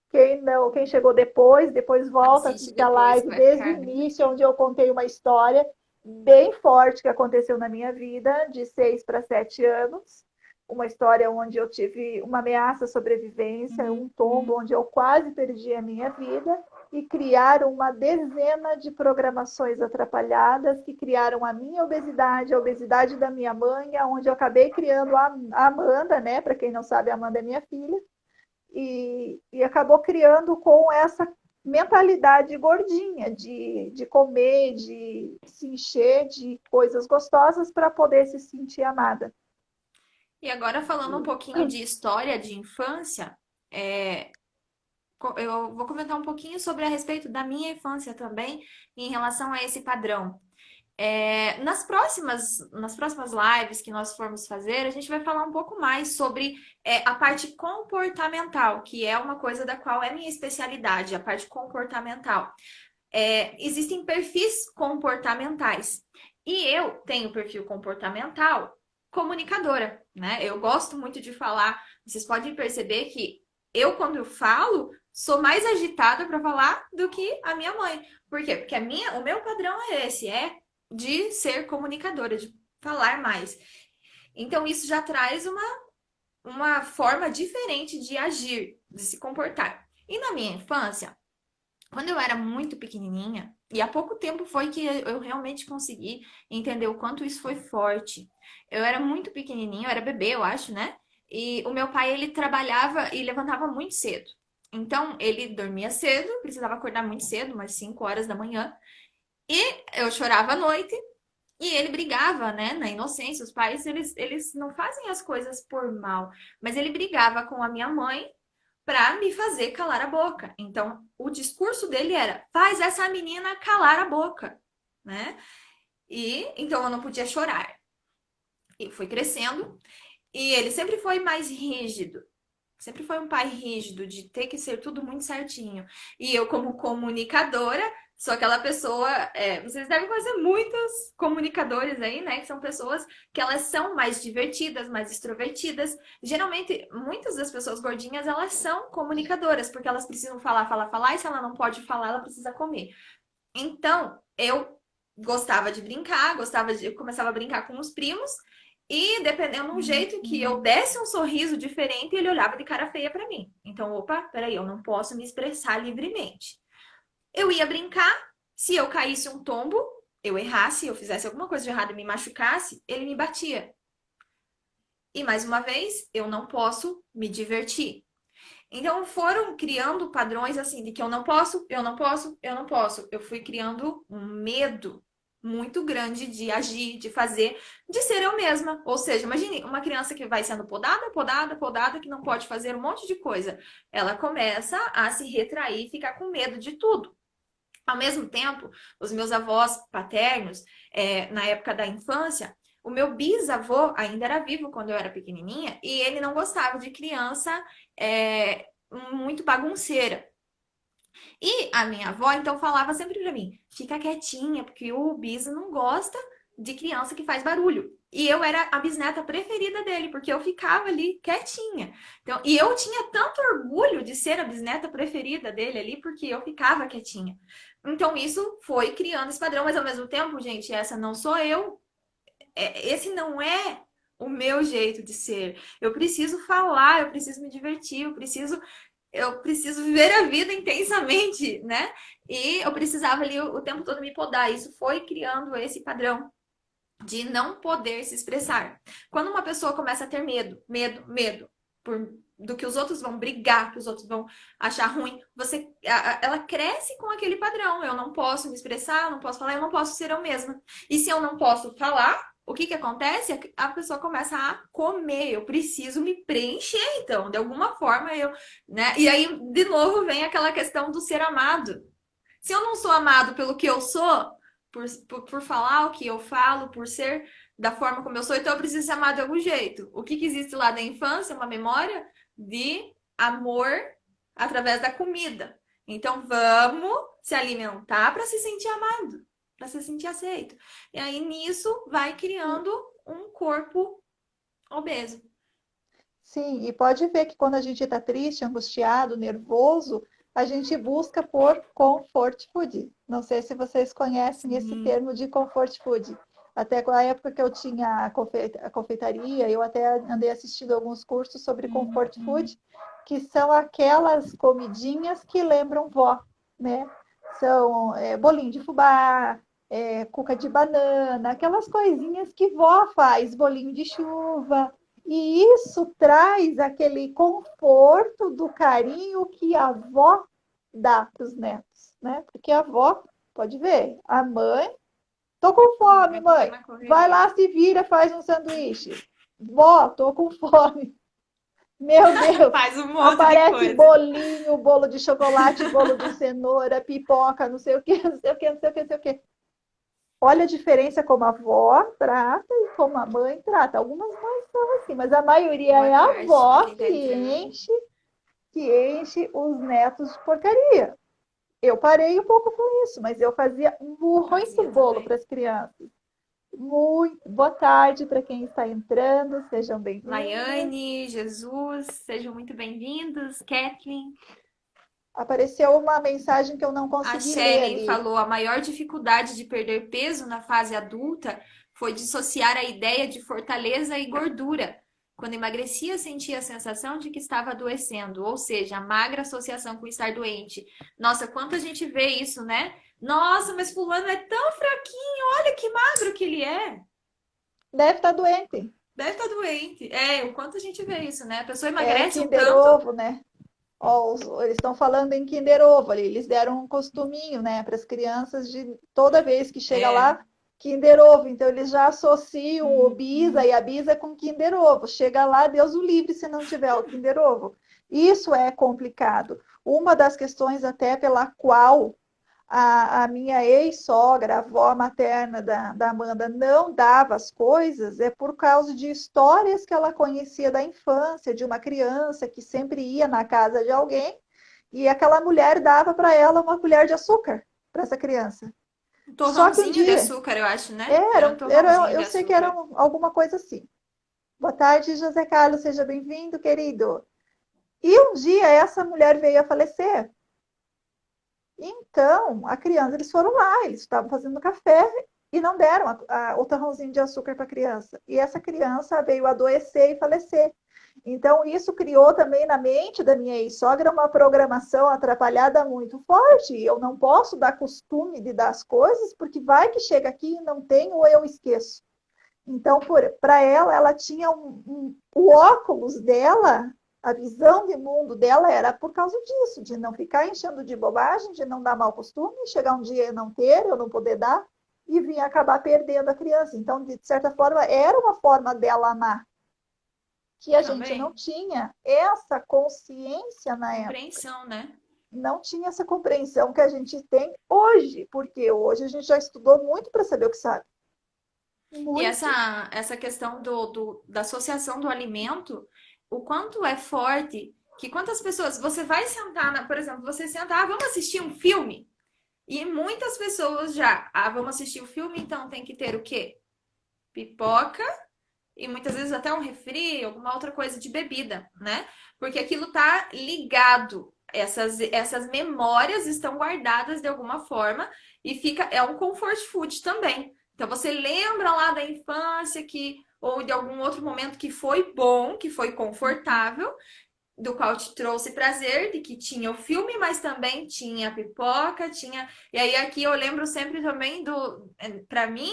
Quem não, quem chegou depois volta a Assiste assistir a depois que live vai desde o ficar. início, onde eu contei uma história bem forte que aconteceu na minha vida, de 6 para 7 anos. Uma história onde eu tive uma ameaça à sobrevivência, um tombo onde eu quase perdi a minha vida, e criaram uma dezena de programações atrapalhadas que criaram a minha obesidade, a obesidade da minha mãe, onde eu acabei criando a Amanda, né? Para quem não sabe, a Amanda é minha filha, e acabou criando com essa mentalidade gordinha de comer, de se encher de coisas gostosas para poder se sentir amada. E agora falando um pouquinho de história de infância, eu vou comentar um pouquinho sobre a respeito da minha infância também, em relação a esse padrão. Nas próximas lives que nós formos fazer, a gente vai falar um pouco mais sobre a parte comportamental, que é uma coisa da qual é minha especialidade, a parte comportamental. Existem perfis comportamentais. E eu tenho perfil comportamental comunicadora, né? Eu gosto muito de falar. Vocês podem perceber que eu, quando eu falo, sou mais agitada para falar do que a minha mãe. Por quê? Porque o meu padrão é esse, de ser comunicadora, de falar mais. Então, isso já traz uma forma diferente de agir, de se comportar. E na minha infância, quando eu era muito pequenininha, e há pouco tempo foi que eu realmente consegui entender o quanto isso foi forte. Eu era muito pequenininha, eu era bebê, eu acho, né? E o meu pai, ele trabalhava e levantava muito cedo. Então, ele dormia cedo, precisava acordar muito cedo, umas 5 horas da manhã. E eu chorava à noite e ele brigava, né? Na inocência, os pais, eles não fazem as coisas por mal. Mas ele brigava com a minha mãe para me fazer calar a boca. Então, o discurso dele era: faz essa menina calar a boca, né? E então eu não podia chorar. E fui crescendo e ele sempre foi mais rígido. Sempre foi um pai rígido, de ter que ser tudo muito certinho. E eu, como comunicadora, sou aquela pessoa. Vocês devem conhecer muitos comunicadores aí, né? Que são pessoas que elas são mais divertidas, mais extrovertidas. Geralmente, muitas das pessoas gordinhas, elas são comunicadoras, porque elas precisam falar, falar, falar, e se ela não pode falar, ela precisa comer. Então, eu gostava de brincar, eu começava a brincar com os primos. E dependendo do jeito que eu desse um sorriso diferente, ele olhava de cara feia pra mim. Então, opa, peraí, eu não posso me expressar livremente. Eu ia brincar, se eu caísse um tombo, eu errasse, eu fizesse alguma coisa de errado e me machucasse, ele me batia. E mais uma vez, eu não posso me divertir. Então foram criando padrões assim de que eu não posso, eu não posso, eu não posso. Eu fui criando um medo muito grande de agir, de fazer, de ser eu mesma. Ou seja, imagine uma criança que vai sendo podada, podada, podada, que não pode fazer um monte de coisa. Ela começa a se retrair, ficar com medo de tudo. Ao mesmo tempo, os meus avós paternos, na época da infância, o meu bisavô ainda era vivo quando eu era pequenininha e ele não gostava de criança muito bagunceira. E a minha avó então falava sempre pra mim: fica quietinha, porque o bisa não gosta de criança que faz barulho. E eu era a bisneta preferida dele, porque eu ficava ali quietinha. Então, e eu tinha tanto orgulho de ser a bisneta preferida dele ali, porque eu ficava quietinha. Então, isso foi criando esse padrão, mas ao mesmo tempo, gente, essa não sou eu. Esse não é o meu jeito de ser. Eu preciso falar, eu preciso me divertir, eu preciso viver a vida intensamente, né? E eu precisava ali o tempo todo me podar. Isso foi criando esse padrão de não poder se expressar. Quando uma pessoa começa a ter medo, medo, medo do que os outros vão brigar, que os outros vão achar ruim, ela cresce com aquele padrão. Eu não posso me expressar, eu não posso falar, eu não posso ser eu mesma. E se eu não posso falar, o que que acontece? A pessoa começa a comer. Eu preciso me preencher, então, de alguma forma né? E aí, de novo, vem aquela questão do ser amado. Se eu não sou amado pelo que eu sou, por falar o que eu falo, por ser da forma como eu sou, então eu preciso ser amado de algum jeito. O que que existe lá da infância? Uma memória de amor através da comida. Então vamos se alimentar para se sentir amado, para se sentir aceito. E aí nisso vai criando um corpo obeso. Sim, e pode ver que quando a gente está triste, angustiado, nervoso, a gente busca por comfort food. Não sei se vocês conhecem esse Sim. termo de comfort food. Até com a época que eu tinha a confeitaria, eu até andei assistindo alguns cursos sobre comfort food, que são aquelas comidinhas que lembram vó, né? São bolinho de fubá, cuca de banana, aquelas coisinhas que vó faz, bolinho de chuva. E isso traz aquele conforto do carinho que a avó dá para os netos, né? Porque a avó, pode ver, a mãe, tô com fome, É tudo mãe. na Vai correria. lá, se vira, faz um sanduíche. Vó, tô com fome. Meu Deus, Faz um monte de aparece coisa. bolinho, bolo de chocolate, bolo de cenoura, pipoca, não sei o que, não sei o que, não sei o que, não sei o que. Olha a diferença como a avó trata e como a mãe trata. Algumas mães são assim, mas a maioria Boa é a tarde para avó quem está entrando. que enche os netos de porcaria. Eu parei um pouco com isso, mas eu fazia muito Fazia bolo para também. as crianças. Muito. Boa tarde para quem está entrando, sejam bem-vindos. Laiane, Jesus, sejam muito bem-vindos. Kathleen, Apareceu uma mensagem que eu não a consegui ler Shellen ali. falou: a maior dificuldade de perder peso na fase adulta foi dissociar a ideia de fortaleza e gordura. Quando emagrecia, sentia a sensação de que estava adoecendo, ou seja, a magra associação com estar doente. Nossa, quanto a gente vê isso, né? Nossa, mas fulano é tão fraquinho, olha que magro que ele é. Deve estar doente. Deve estar doente. É, o quanto a gente vê isso, né? A pessoa É emagrece um Kinder tanto. Ovo, né? Ó, eles estão falando em Kinder Ovo ali. Eles deram um costuminho, né, para as crianças de toda vez que chega É, lá, Kinder Ovo. Então eles já associam o Bisa e a Bisa com Kinder Ovo. Chega lá, Deus o livre se não tiver o Kinder Ovo. Isso é complicado. Uma das questões até pela qual a minha ex-sogra, a avó materna da Amanda, não dava as coisas, é por causa de histórias que ela conhecia da infância, de uma criança que sempre ia na casa de alguém e aquela mulher dava para ela uma colher de açúcar para essa criança. um Só que um torrãozinho de dia, açúcar, eu acho, né? Era um torrãozinho eu de sei que era açúcar. alguma coisa assim. Boa tarde, José Carlos, seja bem-vindo, querido. E um dia essa mulher veio a falecer. Então, a criança, eles foram lá, eles estavam fazendo café e não deram o torrãozinho de açúcar para a criança. E essa criança veio adoecer e falecer. Então, isso criou também na mente da minha ex-sogra uma programação atrapalhada muito forte. Eu não posso dar costume de dar as coisas, porque vai que chega aqui e não tem ou eu esqueço. Então, para ela, ela tinha o óculos dela, a visão de mundo dela era por causa disso, de não ficar enchendo de bobagem, de não dar mau costume, chegar um dia e não ter, eu não poder dar, e vir acabar perdendo a criança. Então, de certa forma, era uma forma dela amar, que a gente não Também. tinha essa consciência na época. Compreensão, né? Não tinha essa compreensão que a gente tem hoje, porque hoje a gente já estudou muito para saber o que sabe. E Muito. essa questão da associação do alimento, o quanto é forte que quantas pessoas você vai sentar, por exemplo, você senta, vamos assistir um filme? E muitas pessoas já, vamos assistir o filme, então tem que ter o quê? Pipoca e muitas vezes até um refri, alguma outra coisa de bebida, né? Porque aquilo tá ligado. Essas memórias estão guardadas de alguma forma e é um comfort food também. Então você lembra lá da infância que ou de algum outro momento que foi bom, que foi confortável, do qual te trouxe prazer, de que tinha o filme, mas também tinha a pipoca, tinha. E aí aqui eu lembro sempre também para mim,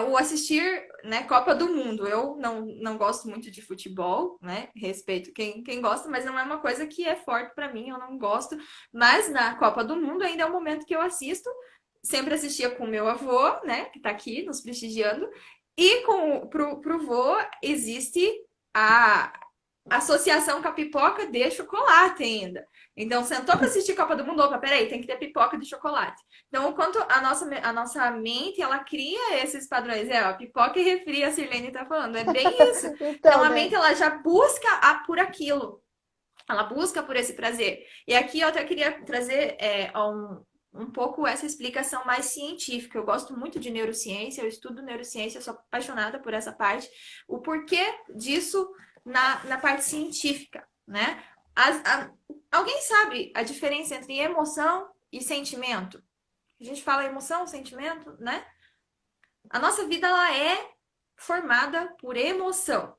o assistir, né, Copa do Mundo. Eu não gosto muito de futebol, né? Respeito quem gosta, mas não é uma coisa que é forte para mim, eu não gosto. Mas na Copa do Mundo ainda é o momento que eu assisto. Sempre assistia com o meu avô, né, que tá aqui nos prestigiando. E pro vô existe a associação com a pipoca de chocolate ainda. Então, sentou para assistir Copa do Mundo, opa, peraí, tem que ter pipoca de chocolate. Então, o quanto a nossa mente, ela cria esses padrões. Ó, pipoca e refri, a Sirlene tá falando, é bem isso. Então, Então, a né? mente, ela já busca por aquilo. Ela busca por esse prazer. E aqui eu até queria trazer um pouco essa explicação mais científica. Eu gosto muito de neurociência, eu estudo neurociência, eu sou apaixonada por essa parte. O porquê disso na parte científica, né? Alguém sabe a diferença entre emoção e sentimento? A gente fala emoção, sentimento, né? A nossa vida ela é formada por emoção.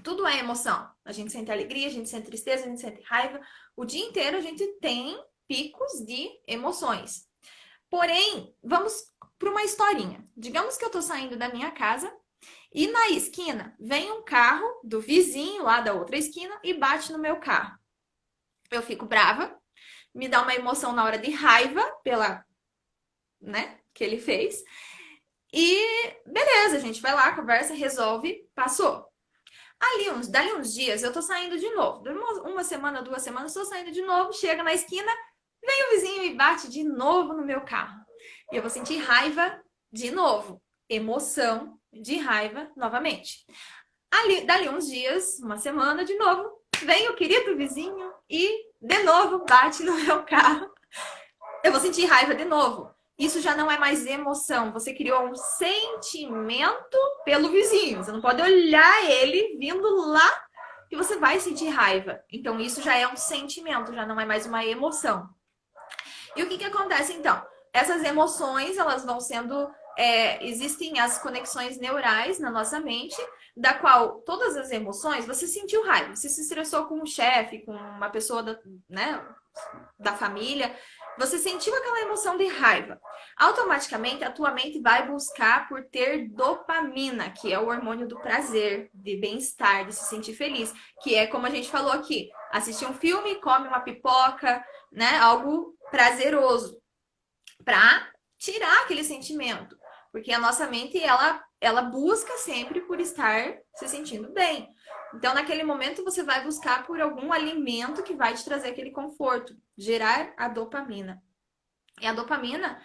Tudo é emoção. A gente sente alegria, a gente sente tristeza, a gente sente raiva. O dia inteiro a gente tem picos de emoções. Porém, vamos para uma historinha. Digamos que eu tô saindo da minha casa e na esquina vem um carro do vizinho lá da outra esquina e bate no meu carro. Eu fico brava, me dá uma emoção na hora de raiva pela, né, que ele fez. E beleza, a gente vai lá, conversa, resolve, passou. Dali uns dias, eu tô saindo de novo. Uma semana, 2 semanas, tô saindo de novo, chega na esquina, vem o vizinho e bate de novo no meu carro. E eu vou sentir raiva de novo, emoção de raiva novamente. Dali uns dias, uma semana, de novo, vem o querido vizinho e de novo bate no meu carro. Eu vou sentir raiva de novo. Isso já não é mais emoção. Você criou um sentimento pelo vizinho. Você não pode olhar ele vindo lá que você vai sentir raiva. Então, isso já é um sentimento, já não é mais uma emoção. E o que acontece então? Essas emoções, elas vão sendo. Existem as conexões neurais na nossa mente, da qual todas as emoções, você sentiu raiva, você se estressou com um chefe, com uma pessoa da família, você sentiu aquela emoção de raiva. Automaticamente, a tua mente vai buscar por ter dopamina, que é o hormônio do prazer, de bem-estar, de se sentir feliz, que é como a gente falou aqui, assistir um filme, come uma pipoca, né? Algo prazeroso para tirar aquele sentimento, porque a nossa mente ela busca sempre por estar se sentindo bem. Então, naquele momento, você vai buscar por algum alimento que vai te trazer aquele conforto, gerar a dopamina. E a dopamina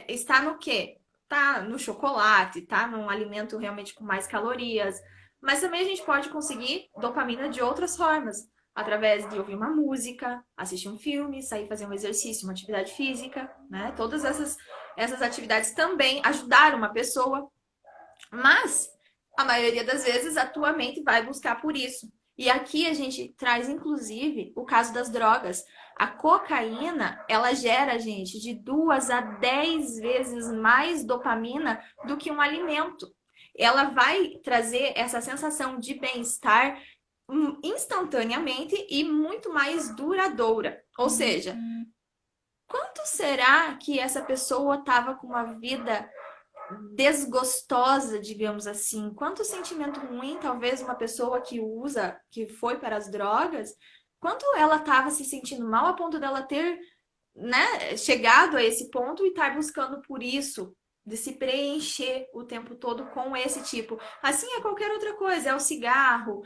está no quê? Tá no chocolate, tá num alimento realmente com mais calorias. Mas também a gente pode conseguir dopamina de outras formas, através de ouvir uma música, assistir um filme, sair fazer um exercício, uma atividade física, né? Todas essas atividades também ajudaram uma pessoa, mas a maioria das vezes a tua mente vai buscar por isso. E aqui a gente traz, inclusive, o caso das drogas. A cocaína, ela gera, gente, de 2 a 10 vezes mais dopamina do que um alimento. Ela vai trazer essa sensação de bem-estar instantaneamente e muito mais duradoura. Ou seja, quanto será que essa pessoa estava com uma vida desgostosa, digamos assim? Quanto sentimento ruim, talvez uma pessoa que usa, que foi para as drogas, quanto ela estava se sentindo mal a ponto dela ter, né, chegado a esse ponto e estar buscando por isso, de se preencher o tempo todo com esse tipo. Assim é qualquer outra coisa, é o cigarro,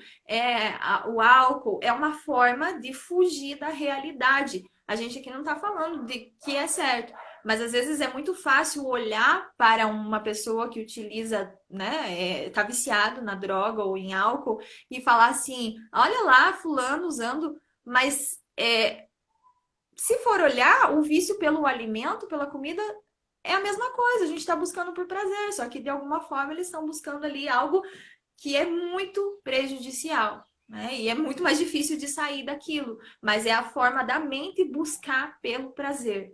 o álcool, é uma forma de fugir da realidade. A gente aqui não está falando de que é certo, mas às vezes é muito fácil olhar para uma pessoa que utiliza, né, tá viciado na droga ou em álcool e falar assim: olha lá, fulano usando, mas se for olhar, o vício pelo alimento, pela comida, é a mesma coisa. A gente está buscando por prazer, só que de alguma forma eles estão buscando ali algo que é muito prejudicial, né? E é muito mais difícil de sair daquilo, mas é a forma da mente buscar pelo prazer.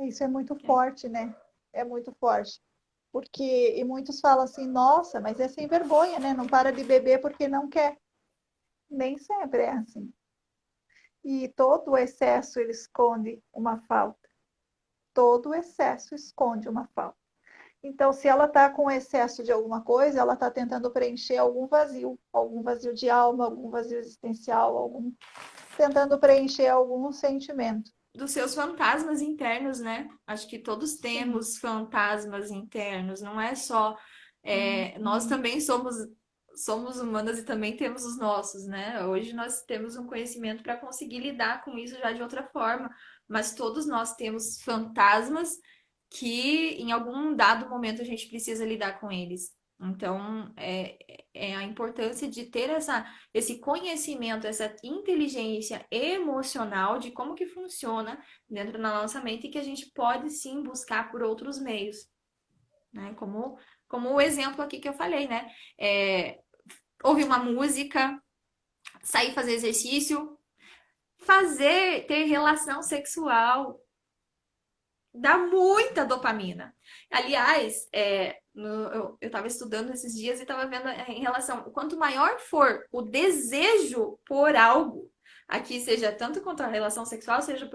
Isso é muito forte, né? É muito forte. Porque, e muitos falam assim, nossa, mas é sem vergonha, né? Não para de beber porque não quer. Nem sempre é assim. E todo o excesso ele esconde uma falta. Todo o excesso esconde uma falta. Então, se ela está com excesso de alguma coisa, ela está tentando preencher algum vazio de alma, algum vazio existencial, tentando preencher algum sentimento. Dos seus fantasmas internos, né? Acho que todos Sim. temos fantasmas internos, não é só. Nós também somos humanas e também temos os nossos, né? Hoje nós temos um conhecimento para conseguir lidar com isso já de outra forma, mas todos nós temos fantasmas que em algum dado momento a gente precisa lidar com eles. Então, é a importância de ter esse conhecimento, essa inteligência emocional de como que funciona dentro da nossa mente e que a gente pode sim buscar por outros meios, né? Como o exemplo aqui que eu falei, né? Ouvir uma música, sair fazer exercício, ter relação sexual, dá muita dopamina. Aliás, eu estava estudando esses dias e estava vendo em relação, quanto maior for o desejo por algo, aqui seja tanto quanto a relação sexual, seja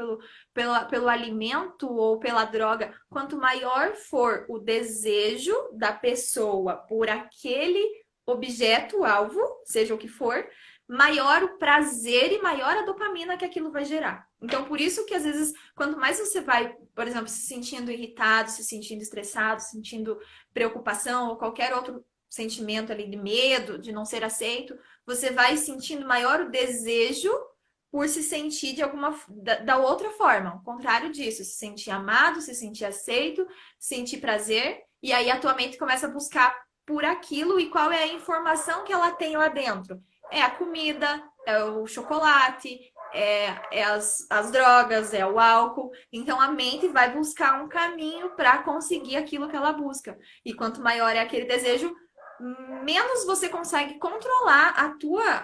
pelo alimento ou pela droga, quanto maior for o desejo da pessoa por aquele objeto-alvo, seja o que for, maior o prazer e maior a dopamina que aquilo vai gerar. Então, por isso que às vezes, quanto mais você vai, por exemplo, se sentindo irritado, se sentindo estressado, sentindo preocupação ou qualquer outro sentimento ali de medo, de não ser aceito, você vai sentindo maior o desejo por se sentir de da outra forma, ao contrário disso, se sentir amado, se sentir aceito, sentir prazer, e aí a tua mente começa a buscar por aquilo e qual é a informação que ela tem lá dentro. É a comida, é o chocolate, é as drogas, é o álcool. Então a mente vai buscar um caminho para conseguir aquilo que ela busca. E quanto maior é aquele desejo, menos você consegue controlar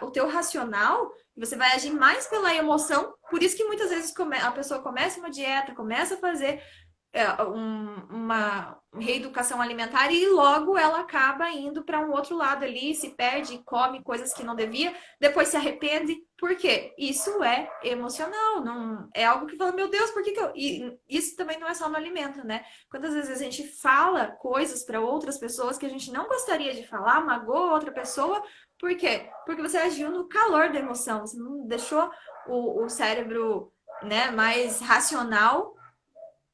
o teu racional, você vai agir mais pela emoção. Por isso que muitas vezes a pessoa começa uma dieta, começa a fazer uma reeducação alimentar e logo ela acaba indo para um outro lado ali, se perde, come coisas que não devia, depois se arrepende. Por quê? Isso é emocional, não é algo que fala, meu Deus, por que que eu... E isso também não é só no alimento, né? Quantas vezes a gente fala coisas para outras pessoas que a gente não gostaria de falar, magoa outra pessoa, por quê? Porque você agiu no calor da emoção, você não deixou o cérebro, né, mais racional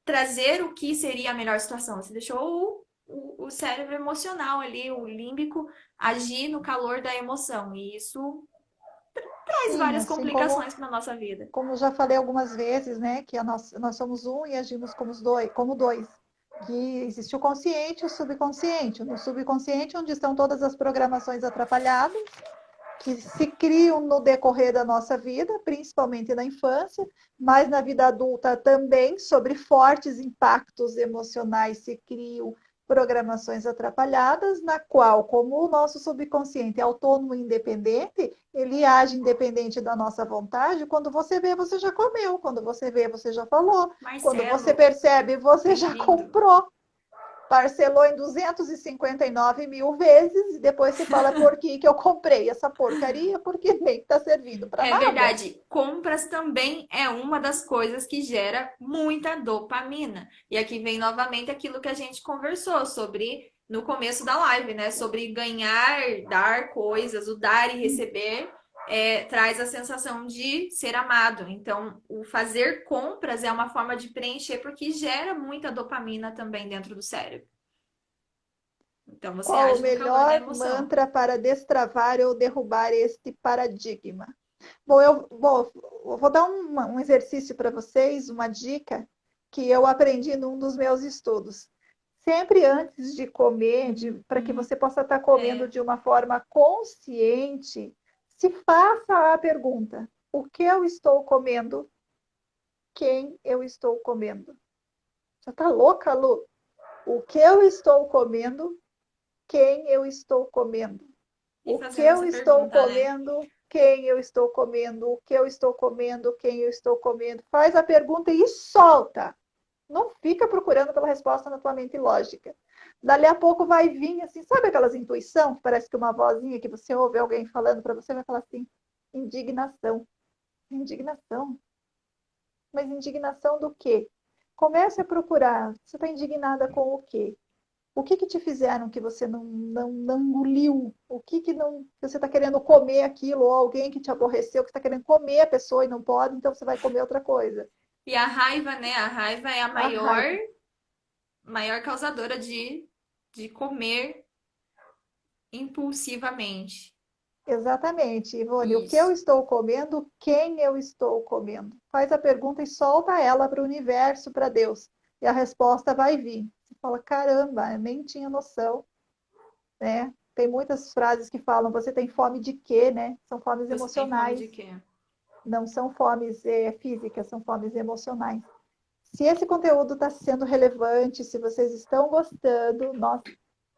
trazer o que seria a melhor situação. Você deixou o cérebro emocional ali, o límbico, agir no calor da emoção. E isso traz Sim, várias assim como, complicações para nossa vida. como eu já falei algumas vezes, né, que nós somos um e agimos como dois. Que existe o consciente e o subconsciente. No subconsciente, onde estão todas as programações atrapalhadas, que se criam no decorrer da nossa vida, principalmente na infância, mas na vida adulta também, sobre fortes impactos emocionais se criam programações atrapalhadas, na qual, como o nosso subconsciente é autônomo e independente, ele age independente da nossa vontade. Quando você vê, você já comeu. Quando você vê, você já falou. Quando você Marcelo, percebe, você já bem-vindo. comprou. Parcelou em 259 mil vezes e depois se fala por que eu comprei essa porcaria, porque nem está servindo para É nada. verdade, compras também é uma das coisas que gera muita dopamina. E aqui vem novamente aquilo que a gente conversou sobre no começo da live, né? Sobre ganhar, dar coisas, o dar e receber traz a sensação de ser amado. Então, o fazer compras é uma forma de preencher porque gera muita dopamina também dentro do cérebro. Então, você Qual o age no calor da melhor emoção. mantra para destravar ou derrubar este paradigma? Bom, eu vou dar um exercício para vocês, uma dica que eu aprendi num dos meus estudos. Sempre antes de comer, para que Uhum. você possa estar comendo É, de uma forma consciente, se faça a pergunta: o que eu estou comendo? Quem eu estou comendo? Você está louca, Lu? O que eu estou comendo? Quem eu estou comendo? e O que fazendo eu essa estou pergunta, né? comendo? Quem eu estou comendo? O que eu estou comendo? Quem eu estou comendo? Faz a pergunta e solta. Não fica procurando pela resposta na tua mente lógica. Dali a pouco vai vir assim, sabe aquelas intuição que parece que uma vozinha que você ouve alguém falando para você vai falar assim: indignação. Indignação. Mas indignação do quê? Comece a procurar. Você está indignada com o quê? O que que te fizeram que você não engoliu? O que que não... que você está querendo comer aquilo? Ou alguém que te aborreceu, que está querendo comer a pessoa e não pode, então você vai comer outra coisa. E a raiva, né? A raiva é a A raiva. maior causadora de comer impulsivamente. Exatamente, Ivone. O que eu Isso. estou comendo? Quem eu estou comendo? Faz a pergunta e solta ela para o universo, para Deus. E a resposta vai vir. Você fala, caramba, eu nem tinha noção, né? Tem muitas frases que falam, você tem fome de quê, né? São fomes Você tem fome emocionais. de quê? Não são fomes físicas, são fomes emocionais. Se esse conteúdo está sendo relevante, se vocês estão gostando, nossa,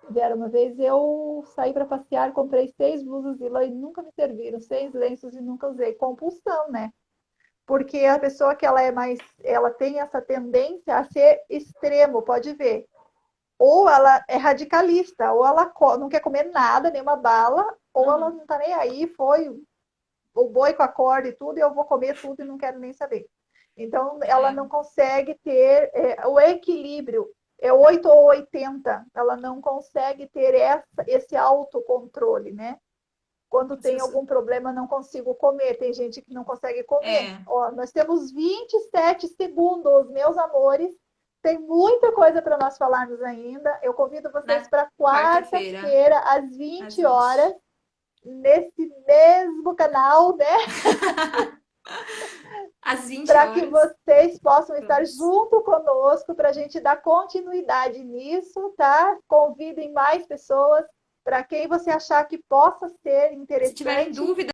tiveram uma vez eu saí para passear, comprei 6 blusas de lã e nunca me serviram, 6 lenços e nunca usei. Compulsão, né? Porque a pessoa que ela é mais, ela tem essa tendência a ser extremo, pode ver. Ou ela é radicalista, ou ela não quer comer nada, nenhuma bala, ou ela Uhum. não está nem aí, foi o boi com a corda e tudo, e eu vou comer tudo e não quero nem saber. Então, ela É, não consegue ter o equilíbrio, é 8 ou 80, ela não consegue ter esse autocontrole, né? Quando se tem você- algum problema, não consigo comer. Tem gente que não consegue comer. é, Ó, nós temos 27 segundos, meus amores. Tem muita coisa para nós falarmos ainda. Eu convido vocês na para quarta-feira, quarta-feira, às às 20 horas, 20. nesse mesmo canal, né? Às 20 para que horas. vocês possam estar Vamos. junto conosco, para a gente dar continuidade nisso, tá? Convidem mais pessoas para quem você achar que possa ser Se tiverem interessante. dúvida,